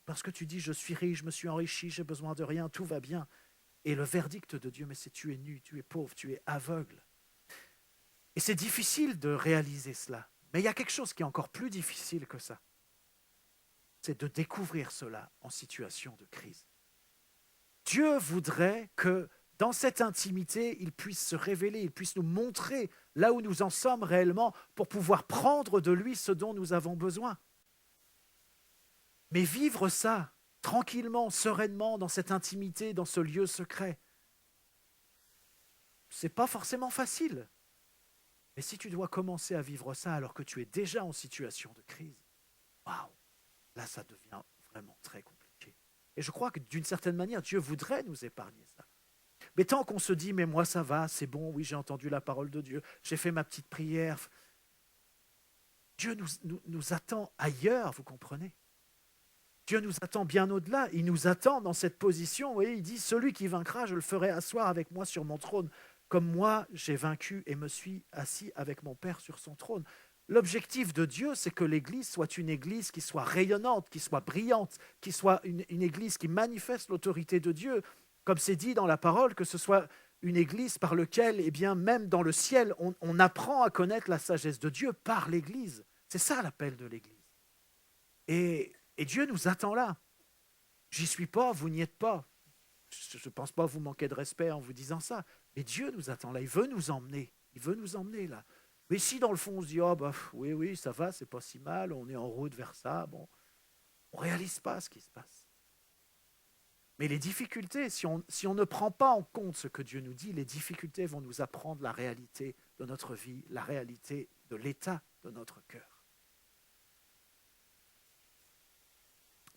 S1: parce que tu dis je suis riche, je me suis enrichi, j'ai besoin de rien, tout va bien. Et le verdict de Dieu, mais c'est tu es nu, tu es pauvre, tu es aveugle. Et c'est difficile de réaliser cela. Mais il y a quelque chose qui est encore plus difficile que ça. C'est de découvrir cela en situation de crise. Dieu voudrait que dans cette intimité, il puisse se révéler, il puisse nous montrer là où nous en sommes réellement pour pouvoir prendre de lui ce dont nous avons besoin. Mais vivre ça tranquillement, sereinement, dans cette intimité, dans ce lieu secret, ce n'est pas forcément facile. Mais si tu dois commencer à vivre ça alors que tu es déjà en situation de crise, waouh, là ça devient vraiment très compliqué. Et je crois que d'une certaine manière, Dieu voudrait nous épargner ça. Mais tant qu'on se dit, mais moi ça va, c'est bon, oui j'ai entendu la parole de Dieu, j'ai fait ma petite prière, Dieu nous attend ailleurs, vous comprenez ? Dieu nous attend bien au-delà, il nous attend dans cette position, et il dit, celui qui vaincra, je le ferai asseoir avec moi sur mon trône, comme moi j'ai vaincu et me suis assis avec mon Père sur son trône. L'objectif de Dieu, c'est que l'Église soit une Église qui soit rayonnante, qui soit brillante, qui soit une Église qui manifeste l'autorité de Dieu, comme c'est dit dans la parole, que ce soit une Église par laquelle, eh bien, même dans le ciel, on apprend à connaître la sagesse de Dieu par l'Église. C'est ça l'appel de l'Église. Et Dieu nous attend là. J'y suis pas, vous n'y êtes pas. Je ne pense pas vous manquer de respect en vous disant ça. Mais Dieu nous attend là, il veut nous emmener. Il veut nous emmener là. Mais si dans le fond on se dit, oh bah oui, ça va, c'est pas si mal, on est en route vers ça, bon, on ne réalise pas ce qui se passe. Mais les difficultés, si on ne prend pas en compte ce que Dieu nous dit, les difficultés vont nous apprendre la réalité de notre vie, la réalité de l'état de notre cœur.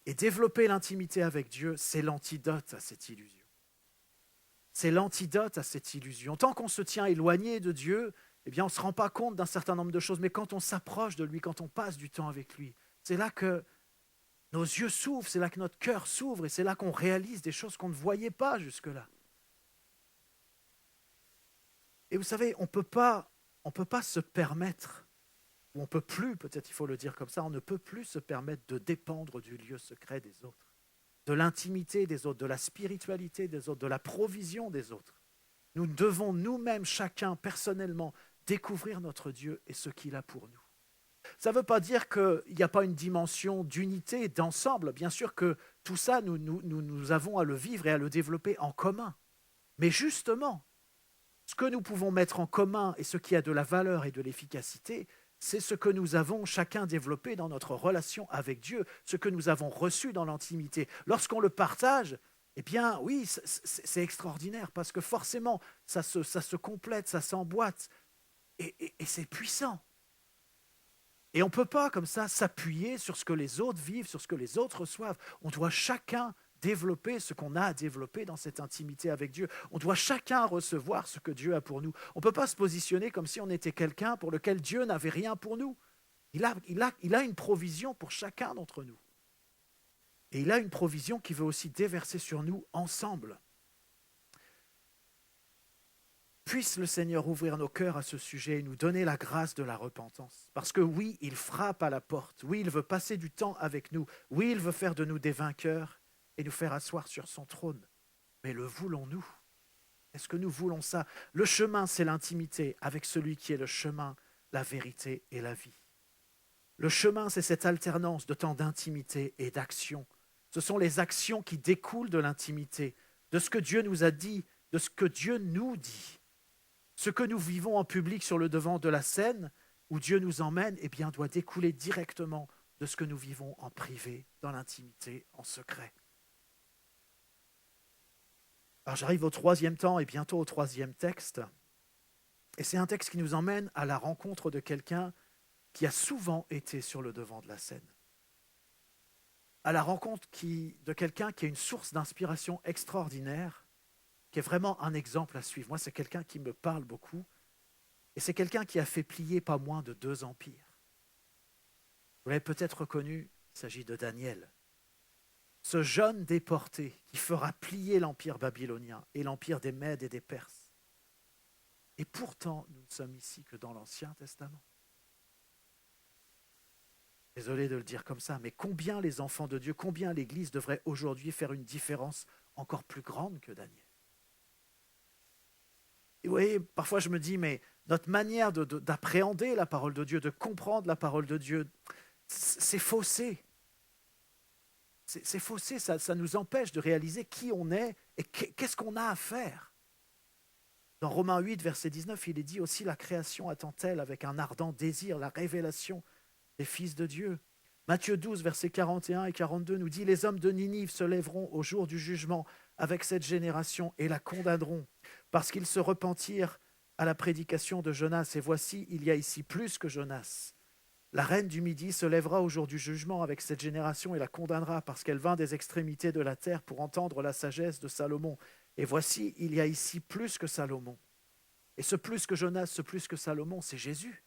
S1: Et développer l'intimité avec Dieu, c'est l'antidote à cette illusion. C'est l'antidote à cette illusion. Tant qu'on se tient éloigné de Dieu, eh bien, on ne se rend pas compte d'un certain nombre de choses. Mais quand on s'approche de lui, quand on passe du temps avec lui, c'est là que nos yeux s'ouvrent, c'est là que notre cœur s'ouvre et c'est là qu'on réalise des choses qu'on ne voyait pas jusque-là. Et vous savez, on ne peut pas se permettre, ou on ne peut plus, peut-être il faut le dire comme ça, on ne peut plus se permettre de dépendre du lieu secret des autres, de l'intimité des autres, de la spiritualité des autres, de la provision des autres. Nous devons nous-mêmes, chacun, personnellement, découvrir notre Dieu et ce qu'il a pour nous. Ça ne veut pas dire qu'il n'y a pas une dimension d'unité, d'ensemble. Bien sûr que tout ça, nous avons à le vivre et à le développer en commun. Mais justement, ce que nous pouvons mettre en commun et ce qui a de la valeur et de l'efficacité, c'est ce que nous avons chacun développé dans notre relation avec Dieu, ce que nous avons reçu dans l'intimité. Lorsqu'on le partage, eh bien oui, c'est extraordinaire parce que forcément, ça se complète, ça s'emboîte et c'est puissant. Et on ne peut pas comme ça s'appuyer sur ce que les autres vivent, sur ce que les autres reçoivent. On doit chacun développer ce qu'on a à développer dans cette intimité avec Dieu. On doit chacun recevoir ce que Dieu a pour nous. On ne peut pas se positionner comme si on était quelqu'un pour lequel Dieu n'avait rien pour nous. Il a une provision pour chacun d'entre nous. Et il a une provision qu'il veut aussi déverser sur nous ensemble. Puisse le Seigneur ouvrir nos cœurs à ce sujet et nous donner la grâce de la repentance. Parce que oui, il frappe à la porte. Oui, il veut passer du temps avec nous. Oui, il veut faire de nous des vainqueurs et nous faire asseoir sur son trône. Mais le voulons-nous? Est-ce que nous voulons ça? Le chemin, c'est l'intimité avec celui qui est le chemin, la vérité et la vie. Le chemin, c'est cette alternance de temps d'intimité et d'action. Ce sont les actions qui découlent de l'intimité, de ce que Dieu nous a dit, de ce que Dieu nous dit. Ce que nous vivons en public sur le devant de la scène, où Dieu nous emmène, eh bien, doit découler directement de ce que nous vivons en privé, dans l'intimité, en secret. Alors j'arrive au troisième temps et bientôt au troisième texte. Et c'est un texte qui nous emmène à la rencontre de quelqu'un qui a souvent été sur le devant de la scène. À la rencontre de quelqu'un qui a une source d'inspiration extraordinaire, qui est vraiment un exemple à suivre. Moi, c'est quelqu'un qui me parle beaucoup. Et c'est quelqu'un qui a fait plier pas moins de 2 empires. Vous l'avez peut-être reconnu, il s'agit de Daniel. Ce jeune déporté qui fera plier l'empire babylonien et l'empire des Mèdes et des Perses. Et pourtant, nous ne sommes ici que dans l'Ancien Testament. Désolé de le dire comme ça, mais combien les enfants de Dieu, combien l'Église devrait aujourd'hui faire une différence encore plus grande que Daniel? Et vous voyez, parfois je me dis, mais notre manière d'appréhender la parole de Dieu, de comprendre la parole de Dieu, c'est faussé. C'est faussé, ça nous empêche de réaliser qui on est et qu'est-ce qu'on a à faire. Dans Romains 8, verset 19, il est dit aussi, la création attend-elle avec un ardent désir la révélation des fils de Dieu. Matthieu 12, versets 41 et 42 nous dit, les hommes de Ninive se lèveront au jour du jugement avec cette génération et la condamneront, parce qu'ils se repentirent à la prédication de Jonas. Et voici, il y a ici plus que Jonas. La reine du Midi se lèvera au jour du jugement avec cette génération et la condamnera, parce qu'elle vint des extrémités de la terre pour entendre la sagesse de Salomon. Et voici, il y a ici plus que Salomon. Et ce plus que Jonas, ce plus que Salomon, c'est Jésus.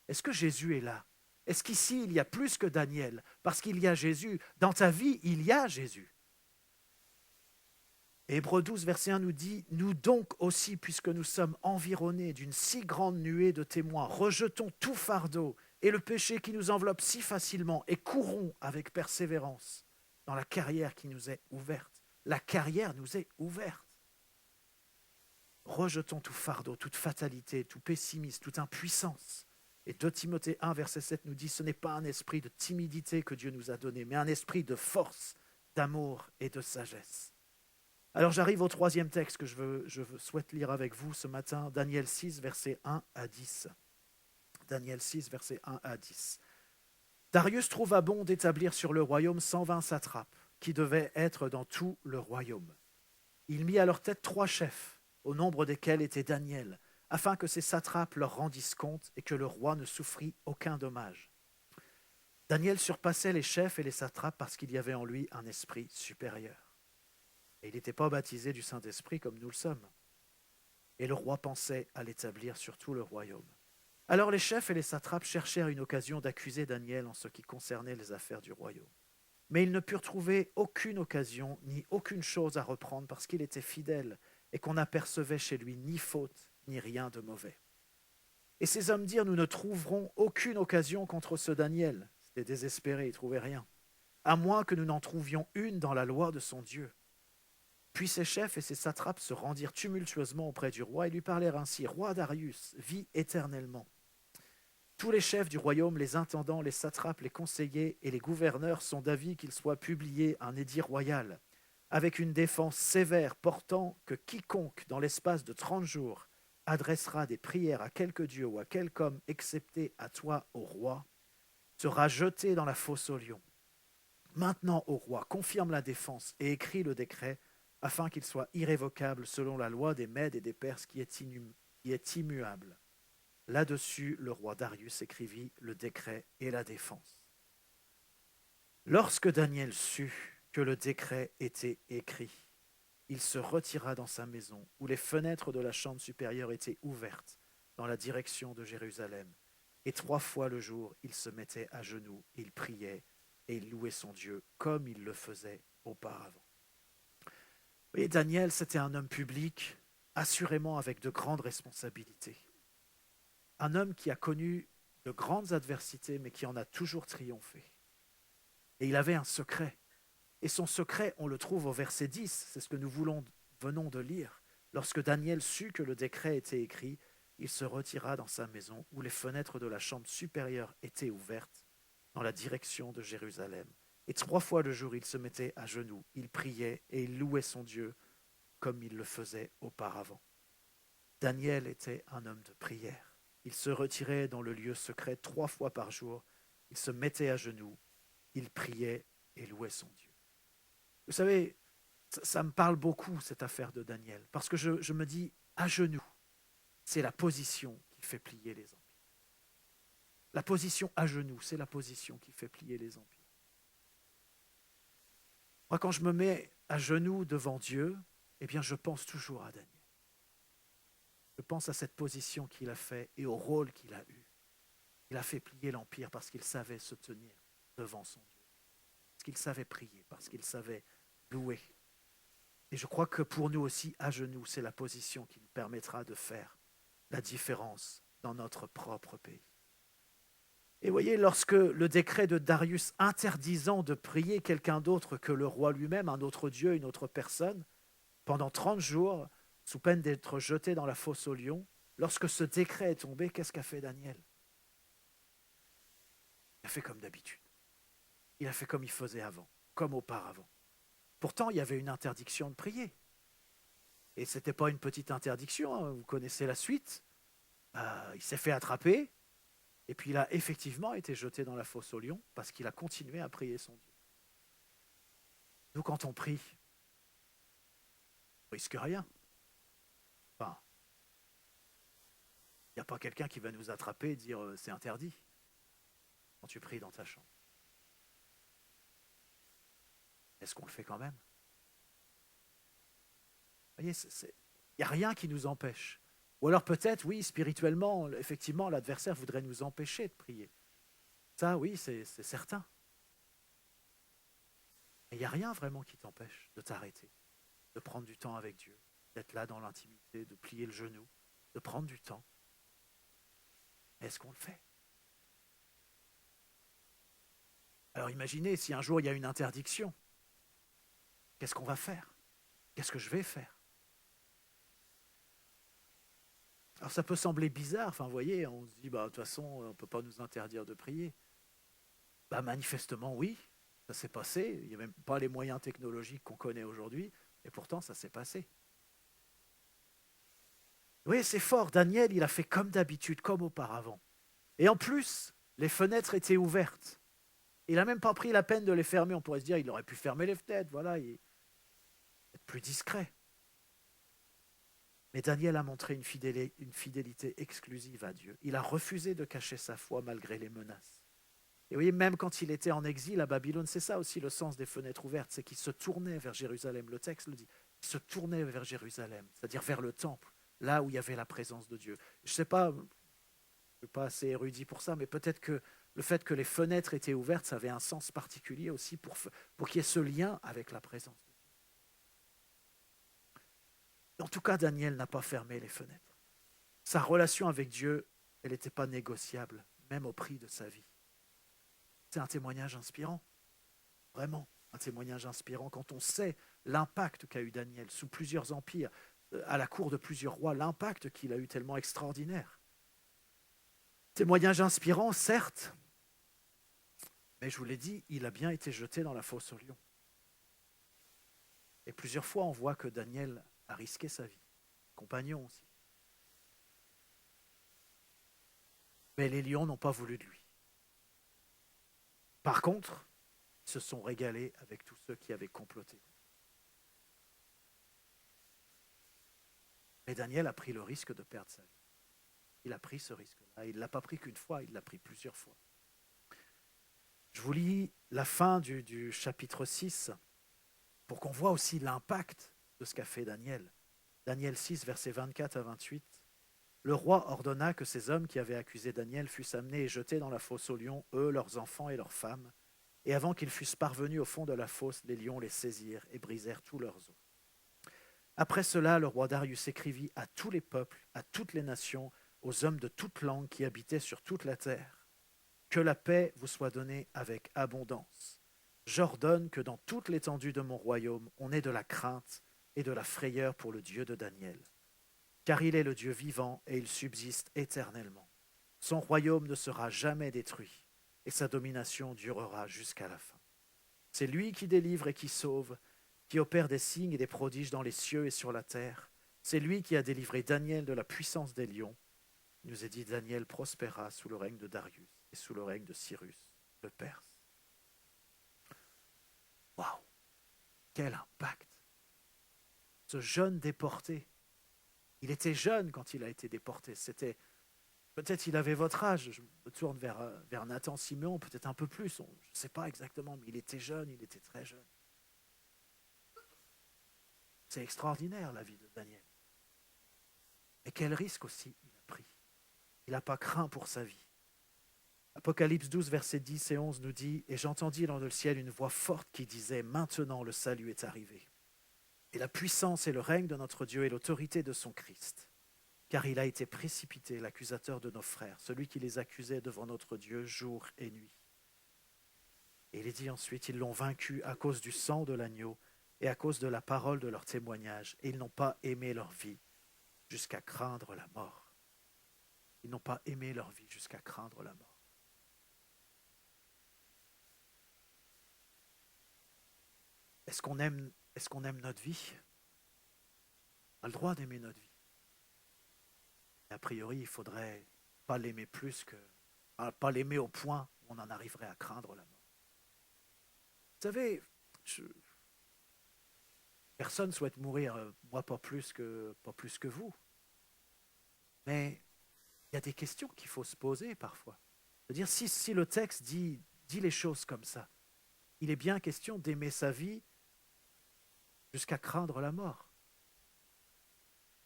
S1: Est-ce que Jésus est là? Est-ce qu'ici, il y a plus que Daniel? Parce qu'il y a Jésus. Dans ta vie, il y a Jésus. Hébreux 12, verset 1 nous dit, « Nous donc aussi, puisque nous sommes environnés d'une si grande nuée de témoins, rejetons tout fardeau et le péché qui nous enveloppe si facilement et courons avec persévérance dans la carrière qui nous est ouverte. » La carrière nous est ouverte. Rejetons tout fardeau, toute fatalité, tout pessimisme, toute impuissance. Et 2 Timothée 1, verset 7 nous dit, « Ce n'est pas un esprit de timidité que Dieu nous a donné, mais un esprit de force, d'amour et de sagesse. » Alors j'arrive au troisième texte que je souhaite lire avec vous ce matin, Daniel 6, versets 1 à 10. Daniel 6, versets 1 à 10. Darius trouva bon d'établir sur le royaume 120 satrapes, qui devaient être dans tout le royaume. Il mit à leur tête 3 chefs, au nombre desquels était Daniel, afin que ces satrapes leur rendissent compte et que le roi ne souffrit aucun dommage. Daniel surpassait les chefs et les satrapes parce qu'il y avait en lui un esprit supérieur. Et il n'était pas baptisé du Saint-Esprit comme nous le sommes. Et le roi pensait à l'établir sur tout le royaume. Alors les chefs et les satrapes cherchèrent une occasion d'accuser Daniel en ce qui concernait les affaires du royaume. Mais ils ne purent trouver aucune occasion ni aucune chose à reprendre parce qu'il était fidèle et qu'on n'apercevait chez lui ni faute ni rien de mauvais. Et ces hommes dirent, nous ne trouverons aucune occasion contre ce Daniel. C'était désespéré, ils ne trouvaient rien. À moins que nous n'en trouvions une dans la loi de son Dieu. Puis ses chefs et ses satrapes se rendirent tumultueusement auprès du roi et lui parlèrent ainsi, roi Darius, vis éternellement. Tous les chefs du royaume, les intendants, les satrapes, les conseillers et les gouverneurs sont d'avis qu'il soit publié un édit royal, avec une défense sévère portant que quiconque, dans l'espace de 30 jours, adressera des prières à quelque dieu ou à quelque homme, excepté à toi, ô roi, sera jeté dans la fosse aux lions. Maintenant, ô roi, confirme la défense et écris le décret, afin qu'il soit irrévocable selon la loi des Mèdes et des Perses qui est immuable. Là-dessus, le roi Darius écrivit le décret et la défense. Lorsque Daniel sut que le décret était écrit, il se retira dans sa maison, où les fenêtres de la chambre supérieure étaient ouvertes dans la direction de Jérusalem. Et 3 fois le jour, il se mettait à genoux, il priait et il louait son Dieu comme il le faisait auparavant. Et Daniel, c'était un homme public, assurément avec de grandes responsabilités. Un homme qui a connu de grandes adversités, mais qui en a toujours triomphé. Et il avait un secret. Et son secret, on le trouve au verset 10, c'est ce que nous venons de lire. Lorsque Daniel sut que le décret était écrit, il se retira dans sa maison où les fenêtres de la chambre supérieure étaient ouvertes dans la direction de Jérusalem. Et 3 fois le jour, il se mettait à genoux, il priait et il louait son Dieu comme il le faisait auparavant. Daniel était un homme de prière. Il se retirait dans le lieu secret 3 fois par jour, il se mettait à genoux, il priait et louait son Dieu. Vous savez, ça me parle beaucoup, cette affaire de Daniel, parce que je me dis, à genoux, c'est la position qui fait plier les empires. La position à genoux, c'est la position qui fait plier les empires. Moi, quand je me mets à genoux devant Dieu, eh bien, je pense toujours à Daniel. Je pense à cette position qu'il a fait et au rôle qu'il a eu. Il a fait plier l'empire parce qu'il savait se tenir devant son Dieu, parce qu'il savait prier, parce qu'il savait louer. Et je crois que pour nous aussi, à genoux, c'est la position qui nous permettra de faire la différence dans notre propre pays. Et voyez, lorsque le décret de Darius interdisant de prier quelqu'un d'autre que le roi lui-même, un autre Dieu, une autre personne, pendant 30 jours, sous peine d'être jeté dans la fosse aux lions, lorsque ce décret est tombé, qu'est-ce qu'a fait Daniel? Il a fait comme d'habitude. Il a fait comme il faisait avant, comme auparavant. Pourtant, il y avait une interdiction de prier. Et ce n'était pas une petite interdiction, hein. Vous connaissez la suite. Il s'est fait attraper, et puis il a effectivement été jeté dans la fosse aux lions parce qu'il a continué à prier son Dieu. Nous, quand on prie, on ne risque rien. Enfin, il n'y a pas quelqu'un qui va nous attraper et dire c'est interdit quand tu pries dans ta chambre. Est-ce qu'on le fait quand même? Vous voyez, il n'y a rien qui nous empêche. Ou alors peut-être, oui, spirituellement, effectivement, l'adversaire voudrait nous empêcher de prier. Ça, oui, c'est certain. Mais il n'y a rien vraiment qui t'empêche de t'arrêter, de prendre du temps avec Dieu, d'être là dans l'intimité, de plier le genou, de prendre du temps. Est-ce qu'on le fait? Alors imaginez si un jour il y a une interdiction. Qu'est-ce qu'on va faire? Qu'est-ce que je vais faire? Alors ça peut sembler bizarre, enfin vous voyez, on se dit, de toute façon, on ne peut pas nous interdire de prier. Manifestement, oui, ça s'est passé. Il n'y a même pas les moyens technologiques qu'on connaît aujourd'hui, et pourtant ça s'est passé. Oui, c'est fort, Daniel, il a fait comme d'habitude, comme auparavant. Et en plus, les fenêtres étaient ouvertes. Il n'a même pas pris la peine de les fermer. On pourrait se dire, il aurait pu fermer les fenêtres, voilà, et être plus discret. Mais Daniel a montré une fidélité exclusive à Dieu. Il a refusé de cacher sa foi malgré les menaces. Et vous voyez, même quand il était en exil à Babylone, c'est ça aussi le sens des fenêtres ouvertes, c'est qu'il se tournait vers Jérusalem. Le texte le dit, il se tournait vers Jérusalem, c'est-à-dire vers le temple, là où il y avait la présence de Dieu. Je ne sais pas, je ne suis pas assez érudit pour ça, mais peut-être que le fait que les fenêtres étaient ouvertes, ça avait un sens particulier aussi pour qu'il y ait ce lien avec la présence de Dieu. En tout cas, Daniel n'a pas fermé les fenêtres. Sa relation avec Dieu, elle n'était pas négociable, même au prix de sa vie. C'est un témoignage inspirant, vraiment un témoignage inspirant quand on sait l'impact qu'a eu Daniel sous plusieurs empires, à la cour de plusieurs rois, l'impact qu'il a eu tellement extraordinaire. Témoignage inspirant, certes, mais je vous l'ai dit, il a bien été jeté dans la fosse aux lions. Et plusieurs fois, on voit que Daniel a risqué sa vie, compagnon aussi. Mais les lions n'ont pas voulu de lui. Par contre, ils se sont régalés avec tous ceux qui avaient comploté. Mais Daniel a pris le risque de perdre sa vie. Il a pris ce risque-là. Il ne l'a pas pris qu'une fois, il l'a pris plusieurs fois. Je vous lis la fin du chapitre 6 pour qu'on voit aussi l'impact de ce qu'a fait Daniel. Daniel 6, versets 24 à 28. Le roi ordonna que ces hommes qui avaient accusé Daniel fussent amenés et jetés dans la fosse aux lions, eux, leurs enfants et leurs femmes. Et avant qu'ils fussent parvenus au fond de la fosse, les lions les saisirent et brisèrent tous leurs os. Après cela, le roi Darius écrivit à tous les peuples, à toutes les nations, aux hommes de toute langue qui habitaient sur toute la terre. Que la paix vous soit donnée avec abondance. J'ordonne que dans toute l'étendue de mon royaume, on ait de la crainte et de la frayeur pour le Dieu de Daniel. Car il est le Dieu vivant et il subsiste éternellement. Son royaume ne sera jamais détruit et sa domination durera jusqu'à la fin. C'est lui qui délivre et qui sauve, qui opère des signes et des prodiges dans les cieux et sur la terre. C'est lui qui a délivré Daniel de la puissance des lions. Il nous est dit, Daniel prospéra sous le règne de Darius et sous le règne de Cyrus, le Perse. Waouh! Quel impact! Ce jeune déporté, il était jeune quand il a été déporté. Peut-être il avait votre âge. Je me tourne vers Nathan Siméon, peut-être un peu plus. Je ne sais pas exactement, mais il était jeune, il était très jeune. C'est extraordinaire la vie de Daniel. Et quel risque aussi il a pris. Il n'a pas craint pour sa vie. Apocalypse 12, versets 10 et 11 nous dit « Et j'entendis dans le ciel une voix forte qui disait « Maintenant le salut est arrivé. Et la puissance et le règne de notre Dieu et l'autorité de son Christ. Car il a été précipité, l'accusateur de nos frères, celui qui les accusait devant notre Dieu jour et nuit. » Et il est dit ensuite « Ils l'ont vaincu à cause du sang de l'agneau et à cause de la parole de leur témoignage. Et ils n'ont pas aimé leur vie jusqu'à craindre la mort. » Ils n'ont pas aimé leur vie jusqu'à craindre la mort. Est-ce qu'on aime notre vie? On a le droit d'aimer notre vie. Et a priori, il ne faudrait pas l'aimer pas l'aimer au point où on en arriverait à craindre la mort. Vous savez, personne ne souhaite mourir, moi pas plus que vous. Mais il y a des questions qu'il faut se poser parfois. C'est-à-dire, si le texte dit les choses comme ça, il est bien question d'aimer sa vie jusqu'à craindre la mort.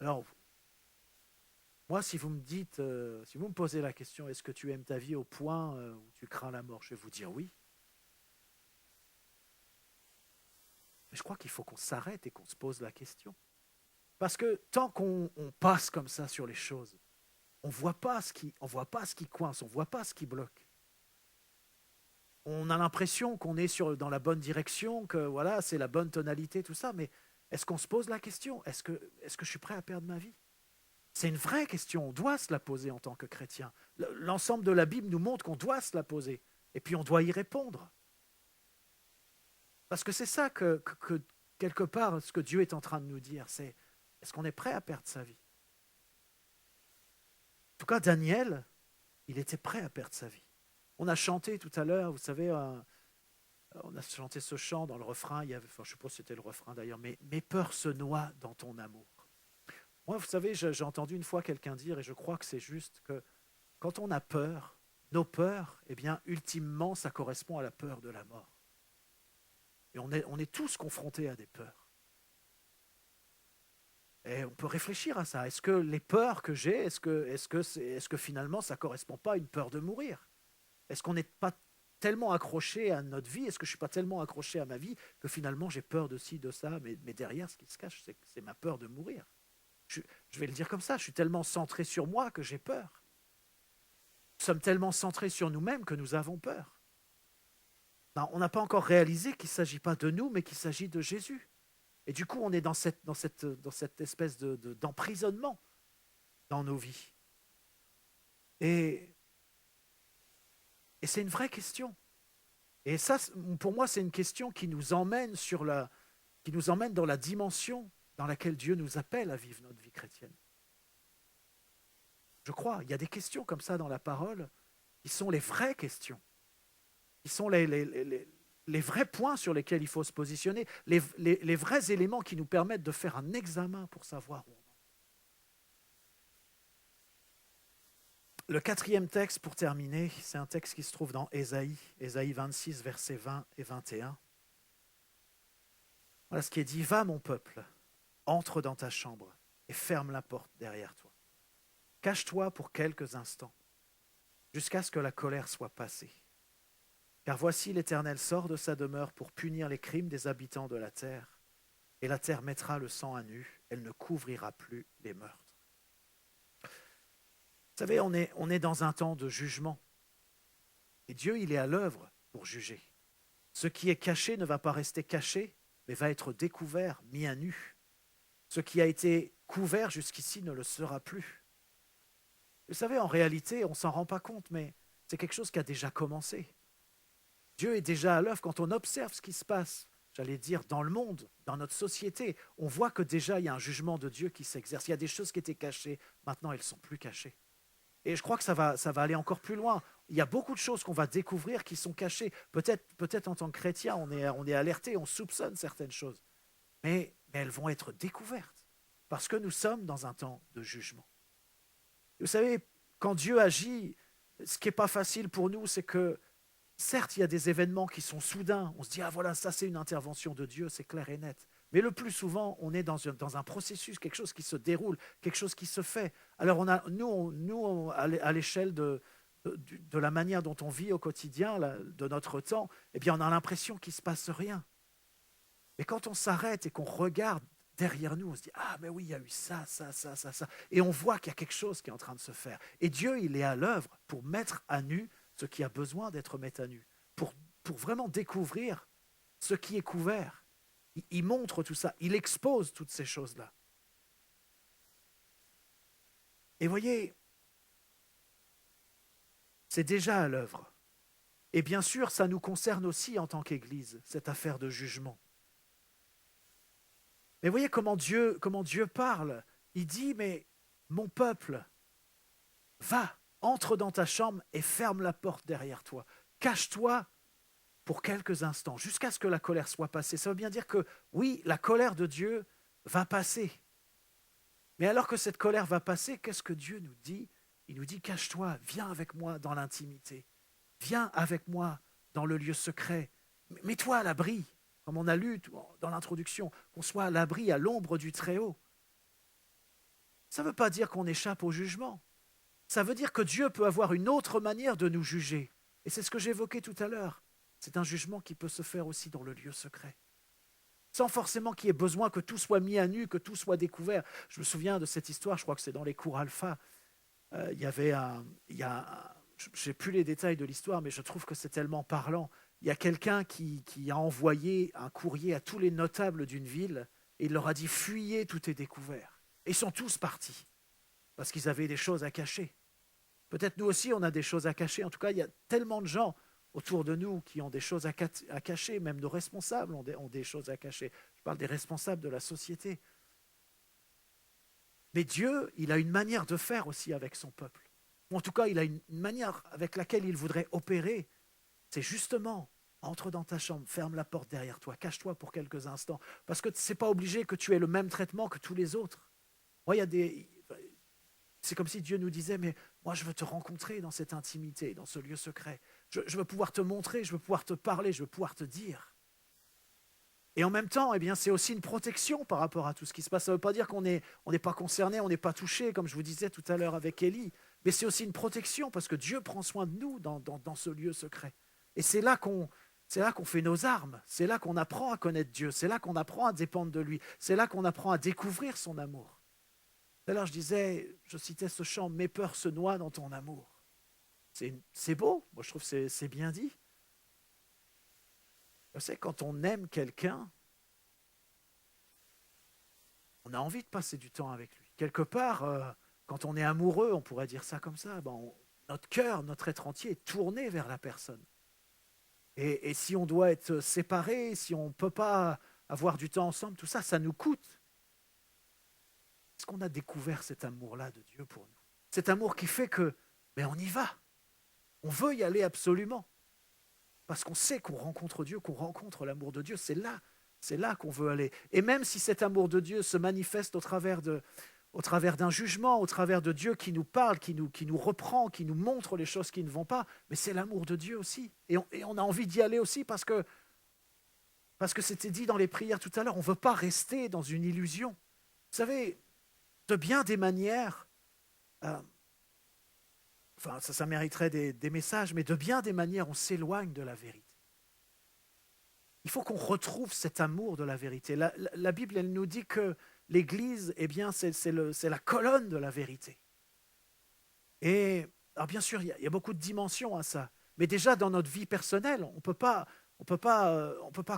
S1: Alors, moi, si vous me posez la question, est-ce que tu aimes ta vie au point où tu crains la mort, je vais vous dire oui. Mais je crois qu'il faut qu'on s'arrête et qu'on se pose la question. Parce que tant qu'on passe comme ça sur les choses, on ne voit pas ce qui coince, on ne voit pas ce qui bloque. On a l'impression qu'on est dans la bonne direction, que voilà, c'est la bonne tonalité, tout ça, mais est-ce qu'on se pose la question? Est-ce que je suis prêt à perdre ma vie? C'est une vraie question, on doit se la poser en tant que chrétien. L'ensemble de la Bible nous montre qu'on doit se la poser, et puis on doit y répondre. Parce que c'est ça que quelque part, ce que Dieu est en train de nous dire, c'est est-ce qu'on est prêt à perdre sa vie? En tout cas, Daniel, il était prêt à perdre sa vie. On a chanté tout à l'heure, vous savez, on a chanté ce chant dans le refrain, je ne sais pas si c'était le refrain d'ailleurs, mais « Mes peurs se noient dans ton amour ». Moi, vous savez, j'ai entendu une fois quelqu'un dire, et je crois que c'est juste, que quand on a peur, nos peurs, eh bien, ultimement, ça correspond à la peur de la mort. Et on est tous confrontés à des peurs. Et on peut réfléchir à ça. Est-ce que les peurs que j'ai, est-ce que finalement, ça ne correspond pas à une peur de mourir? Est-ce qu'on n'est pas tellement accroché à notre vie? Est-ce que je ne suis pas tellement accroché à ma vie que finalement, j'ai peur de ci, de ça, mais derrière, ce qui se cache, c'est ma peur de mourir. Je vais le dire comme ça, je suis tellement centré sur moi que j'ai peur. Nous sommes tellement centrés sur nous-mêmes que nous avons peur. Non, on n'a pas encore réalisé qu'il ne s'agit pas de nous, mais qu'il s'agit de Jésus. Et du coup, on est dans cette espèce d'emprisonnement dans nos vies. Et c'est une vraie question. Et ça, pour moi, c'est une question qui nous emmène dans la dimension dans laquelle Dieu nous appelle à vivre notre vie chrétienne. Je crois, il y a des questions comme ça dans la parole qui sont les vraies questions, qui sont les vrais points sur lesquels il faut se positionner, les vrais éléments qui nous permettent de faire un examen pour savoir où on en est. Le quatrième texte, pour terminer, c'est un texte qui se trouve dans Ésaïe 26, versets 20 et 21. Voilà ce qui est dit. « Va, mon peuple, entre dans ta chambre et ferme la porte derrière toi. Cache-toi pour quelques instants, jusqu'à ce que la colère soit passée. Car voici l'Éternel sort de sa demeure pour punir les crimes des habitants de la terre, et la terre mettra le sang à nu, elle ne couvrira plus les meurtres. Vous savez, on est dans un temps de jugement, et Dieu, il est à l'œuvre pour juger. Ce qui est caché ne va pas rester caché, mais va être découvert, mis à nu. Ce qui a été couvert jusqu'ici ne le sera plus. Vous savez, en réalité, on ne s'en rend pas compte, mais c'est quelque chose qui a déjà commencé. Dieu est déjà à l'œuvre. Quand on observe ce qui se passe, j'allais dire, dans le monde, dans notre société, on voit que déjà il y a un jugement de Dieu qui s'exerce. Il y a des choses qui étaient cachées, maintenant elles ne sont plus cachées. Et je crois que ça va aller encore plus loin. Il y a beaucoup de choses qu'on va découvrir qui sont cachées. Peut-être en tant que chrétien, on est alerté, on soupçonne certaines choses. Mais elles vont être découvertes parce que nous sommes dans un temps de jugement. Et vous savez, quand Dieu agit, ce qui n'est pas facile pour nous, c'est que certes, il y a des événements qui sont soudains. On se dit, ah voilà, ça c'est une intervention de Dieu, c'est clair et net. Mais le plus souvent, on est dans un processus, quelque chose qui se déroule, quelque chose qui se fait. Alors nous, à l'échelle de la manière dont on vit au quotidien, de notre temps, eh bien, on a l'impression qu'il ne se passe rien. Mais quand on s'arrête et qu'on regarde derrière nous, on se dit, ah mais oui, il y a eu ça. Et on voit qu'il y a quelque chose qui est en train de se faire. Et Dieu, il est à l'œuvre pour mettre à nu ce qui a besoin d'être mis à nu, pour vraiment découvrir ce qui est couvert. Il montre tout ça, il expose toutes ces choses-là. Et voyez, c'est déjà à l'œuvre. Et bien sûr, ça nous concerne aussi en tant qu'Église, cette affaire de jugement. Mais voyez comment Dieu parle. Il dit, mais mon peuple, va, entre dans ta chambre et ferme la porte derrière toi. Cache-toi pour quelques instants, jusqu'à ce que la colère soit passée. Ça veut bien dire que, oui, la colère de Dieu va passer. Mais alors que cette colère va passer, qu'est-ce que Dieu nous dit? Il nous dit, cache-toi, viens avec moi dans l'intimité. Viens avec moi dans le lieu secret. Mets-toi à l'abri, comme on a lu dans l'introduction, qu'on soit à l'abri, à l'ombre du Très-Haut. Ça ne veut pas dire qu'on échappe au jugement. Ça veut dire que Dieu peut avoir une autre manière de nous juger. Et c'est ce que j'évoquais tout à l'heure. C'est un jugement qui peut se faire aussi dans le lieu secret. Sans forcément qu'il y ait besoin que tout soit mis à nu, que tout soit découvert. Je me souviens de cette histoire, je crois que c'est dans les cours alpha. Je n'ai plus les détails de l'histoire, mais je trouve que c'est tellement parlant. Il y a quelqu'un qui a envoyé un courrier à tous les notables d'une ville et il leur a dit « Fuyez, tout est découvert ». Et ils sont tous partis parce qu'ils avaient des choses à cacher. Peut-être nous aussi, on a des choses à cacher. En tout cas, il y a tellement de gens autour de nous qui ont des choses à cacher. Même nos responsables ont des choses à cacher. Je parle des responsables de la société. Mais Dieu, il a une manière de faire aussi avec son peuple. Ou en tout cas, il a une manière avec laquelle il voudrait opérer. C'est justement, entre dans ta chambre, ferme la porte derrière toi, cache-toi pour quelques instants. Parce que ce n'est pas obligé que tu aies le même traitement que tous les autres. Moi, c'est comme si Dieu nous disait, mais moi je veux te rencontrer dans cette intimité, dans ce lieu secret. Je veux pouvoir te montrer, je veux pouvoir te parler, je veux pouvoir te dire. Et en même temps, eh bien, c'est aussi une protection par rapport à tout ce qui se passe. Ça ne veut pas dire qu'on n'est pas concerné, on n'est pas touché, comme je vous disais tout à l'heure avec Élie. Mais c'est aussi une protection parce que Dieu prend soin de nous dans ce lieu secret. Et c'est là qu'on fait nos armes. C'est là qu'on apprend à connaître Dieu. C'est là qu'on apprend à dépendre de lui. C'est là qu'on apprend à découvrir son amour. Tout à l'heure, je citais ce chant « Mes peurs se noient dans ton amour ». C'est beau, moi je trouve que c'est bien dit. Vous savez, quand on aime quelqu'un, on a envie de passer du temps avec lui. Quelque part, quand on est amoureux, on pourrait dire ça comme ça, notre cœur, notre être entier est tourné vers la personne. Et si on doit être séparés, si on ne peut pas avoir du temps ensemble, tout ça, ça nous coûte. Est-ce qu'on a découvert cet amour-là de Dieu pour nous? Cet amour qui fait que, on y va. On veut y aller absolument. Parce qu'on sait qu'on rencontre Dieu, qu'on rencontre l'amour de Dieu. C'est là qu'on veut aller. Et même si cet amour de Dieu se manifeste au travers d'un jugement, au travers de Dieu qui nous parle, qui nous reprend, qui nous montre les choses qui ne vont pas, mais c'est l'amour de Dieu aussi. Et on a envie d'y aller aussi parce que c'était dit dans les prières tout à l'heure, on ne veut pas rester dans une illusion. Vous savez, de bien des manières, ça mériterait des messages, mais de bien des manières, on s'éloigne de la vérité. Il faut qu'on retrouve cet amour de la vérité. La Bible, elle nous dit que l'Église, eh bien, c'est la colonne de la vérité. Et alors bien sûr, il y a beaucoup de dimensions à ça. Mais déjà, dans notre vie personnelle, on peut pas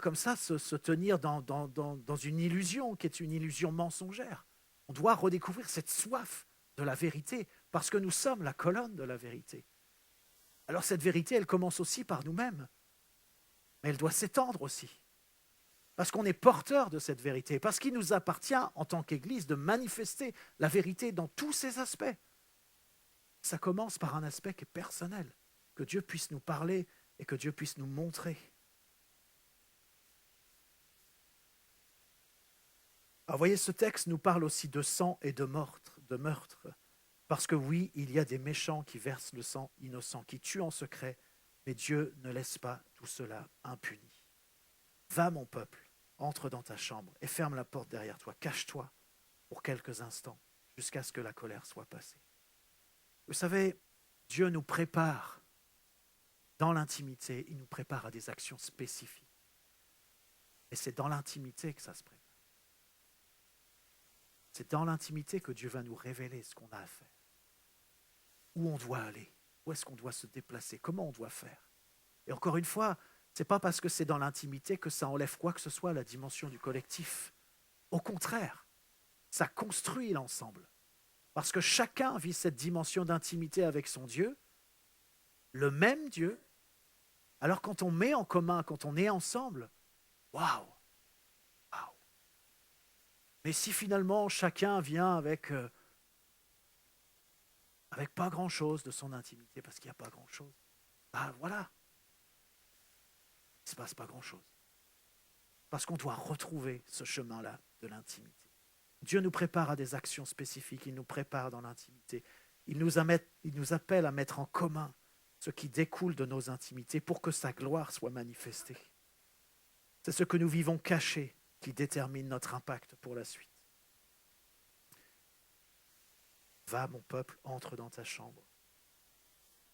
S1: comme ça se tenir dans une illusion qui est une illusion mensongère. On doit redécouvrir cette soif de la vérité parce que nous sommes la colonne de la vérité. Alors cette vérité, elle commence aussi par nous-mêmes, mais elle doit s'étendre aussi. Parce qu'on est porteur de cette vérité, parce qu'il nous appartient en tant qu'Église de manifester la vérité dans tous ses aspects. Ça commence par un aspect qui est personnel, que Dieu puisse nous parler et que Dieu puisse nous montrer. Alors, voyez, ce texte nous parle aussi de sang et de meurtre. Parce que oui, il y a des méchants qui versent le sang innocent, qui tuent en secret, mais Dieu ne laisse pas tout cela impuni. Va, mon peuple, entre dans ta chambre et ferme la porte derrière toi. Cache-toi pour quelques instants jusqu'à ce que la colère soit passée. Vous savez, Dieu nous prépare dans l'intimité, il nous prépare à des actions spécifiques. Et c'est dans l'intimité que ça se prépare. C'est dans l'intimité que Dieu va nous révéler ce qu'on a à faire. Où on doit aller, où est-ce qu'on doit se déplacer, comment on doit faire. Et encore une fois, ce n'est pas parce que c'est dans l'intimité que ça enlève quoi que ce soit à la dimension du collectif. Au contraire, ça construit l'ensemble. Parce que chacun vit cette dimension d'intimité avec son Dieu, le même Dieu. Alors quand on met en commun, quand on est ensemble, waouh! Mais si finalement chacun vient avec pas grand-chose de son intimité, parce qu'il n'y a pas grand-chose, voilà, il ne se passe pas grand-chose. Parce qu'on doit retrouver ce chemin-là de l'intimité. Dieu nous prépare à des actions spécifiques, il nous prépare dans l'intimité. Il nous appelle à mettre en commun ce qui découle de nos intimités pour que sa gloire soit manifestée. C'est ce que nous vivons caché qui détermine notre impact pour la suite. Va, mon peuple, entre dans ta chambre.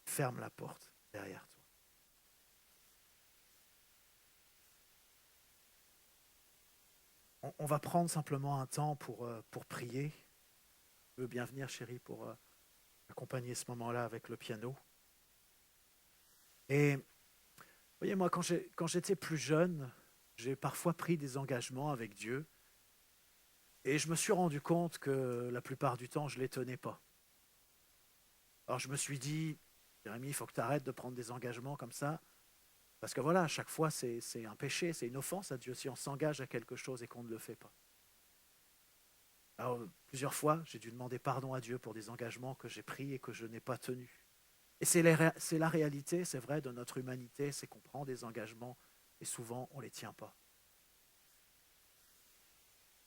S1: Ferme la porte derrière toi. On va prendre simplement un temps pour prier. Tu veux bien venir, chérie, pour accompagner ce moment-là avec le piano. Et vous voyez, moi, quand j'étais plus jeune, j'ai parfois pris des engagements avec Dieu. Et je me suis rendu compte que la plupart du temps, je ne les tenais pas. Alors je me suis dit, Jérémie, il faut que tu arrêtes de prendre des engagements comme ça. Parce que voilà, à chaque fois, c'est un péché, c'est une offense à Dieu si on s'engage à quelque chose et qu'on ne le fait pas. Alors, plusieurs fois, j'ai dû demander pardon à Dieu pour des engagements que j'ai pris et que je n'ai pas tenus. Et c'est la réalité, c'est vrai, de notre humanité, c'est qu'on prend des engagements et souvent, on ne les tient pas.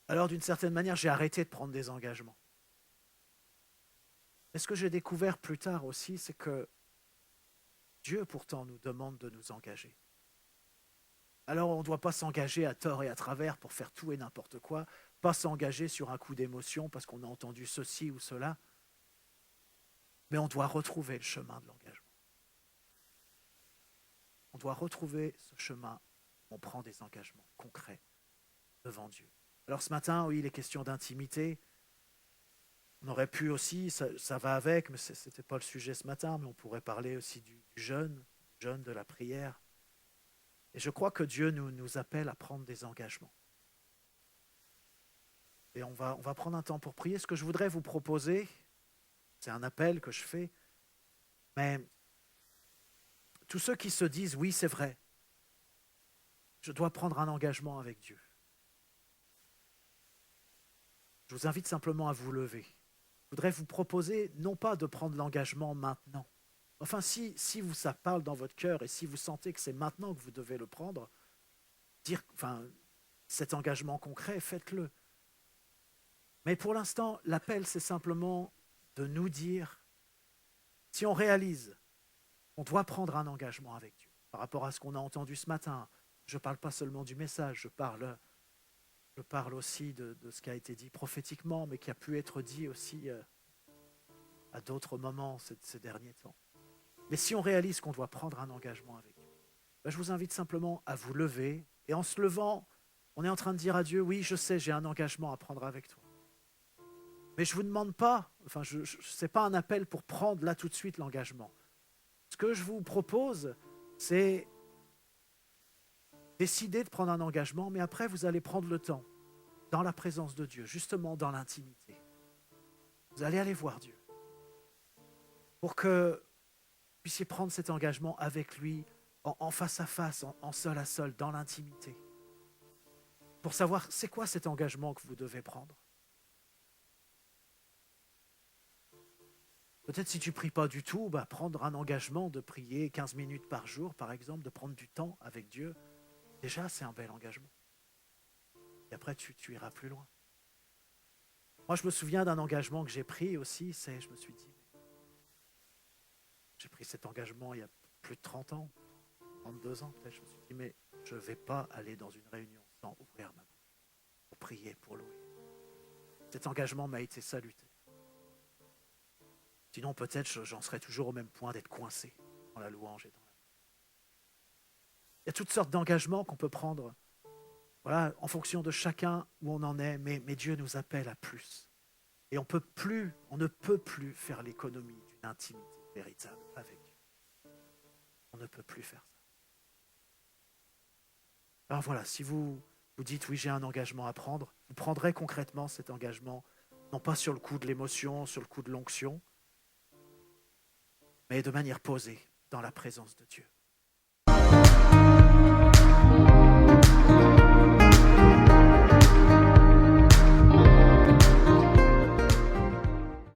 S1: Alors, d'une certaine manière, j'ai arrêté de prendre des engagements. Mais ce que j'ai découvert plus tard aussi, c'est que Dieu, pourtant, nous demande de nous engager. Alors, on ne doit pas s'engager à tort et à travers pour faire tout et n'importe quoi, pas s'engager sur un coup d'émotion parce qu'on a entendu ceci ou cela, mais on doit retrouver le chemin de l'engagement. On doit retrouver ce chemin où on prend des engagements concrets devant Dieu. Alors ce matin, oui, les questions d'intimité, on aurait pu aussi, ça va avec, mais ce n'était pas le sujet ce matin, mais on pourrait parler aussi du jeûne, de la prière. Et je crois que Dieu nous appelle à prendre des engagements. Et on va prendre un temps pour prier. Ce que je voudrais vous proposer, c'est un appel que je fais, mais tous ceux qui se disent, oui, c'est vrai, je dois prendre un engagement avec Dieu. Je vous invite simplement à vous lever. Je voudrais vous proposer, non pas de prendre l'engagement maintenant. Enfin, si ça parle dans votre cœur et si vous sentez que c'est maintenant que vous devez le prendre, cet engagement concret, faites-le. Mais pour l'instant, l'appel, c'est simplement de nous dire, si on réalise qu'on doit prendre un engagement avec Dieu, par rapport à ce qu'on a entendu ce matin, je ne parle pas seulement du message, je parle aussi de ce qui a été dit prophétiquement, mais qui a pu être dit aussi à à d'autres moments ces derniers temps. Mais si on réalise qu'on doit prendre un engagement avec Dieu, ben je vous invite simplement à vous lever. Et en se levant, on est en train de dire à Dieu, oui, je sais, j'ai un engagement à prendre avec toi. Mais je ne vous demande pas, ce n'est pas un appel pour prendre là tout de suite l'engagement. Ce que je vous propose, c'est décider de prendre un engagement, mais après, vous allez prendre le temps, dans la présence de Dieu, justement dans l'intimité. Vous allez aller voir Dieu pour que vous puissiez prendre cet engagement avec lui, en face à face, en seul à seul, dans l'intimité. Pour savoir, c'est quoi cet engagement que vous devez prendre. Peut-être si tu ne pries pas du tout, prendre un engagement de prier 15 minutes par jour, par exemple, de prendre du temps avec Dieu, déjà, c'est un bel engagement. Et après, tu iras plus loin. Moi, je me souviens d'un engagement que j'ai pris aussi, je me suis dit, j'ai pris cet engagement il y a plus de 30 ans, 32 ans peut-être, je me suis dit, mais je ne vais pas aller dans une réunion sans ouvrir ma bouche, pour prier, pour louer. Cet engagement m'a été saluté. Sinon, peut-être, j'en serais toujours au même point d'être coincé dans la louange et dans la... Il y a toutes sortes d'engagements qu'on peut prendre, voilà, en fonction de chacun où on en est, mais Dieu nous appelle à plus. Et on ne peut plus faire l'économie d'une intimité véritable avec Dieu. On ne peut plus faire ça. Alors voilà, si vous dites, oui, j'ai un engagement à prendre, vous prendrez concrètement cet engagement, non pas sur le coup de l'émotion, sur le coup de l'onction, mais de manière posée, dans la présence de Dieu.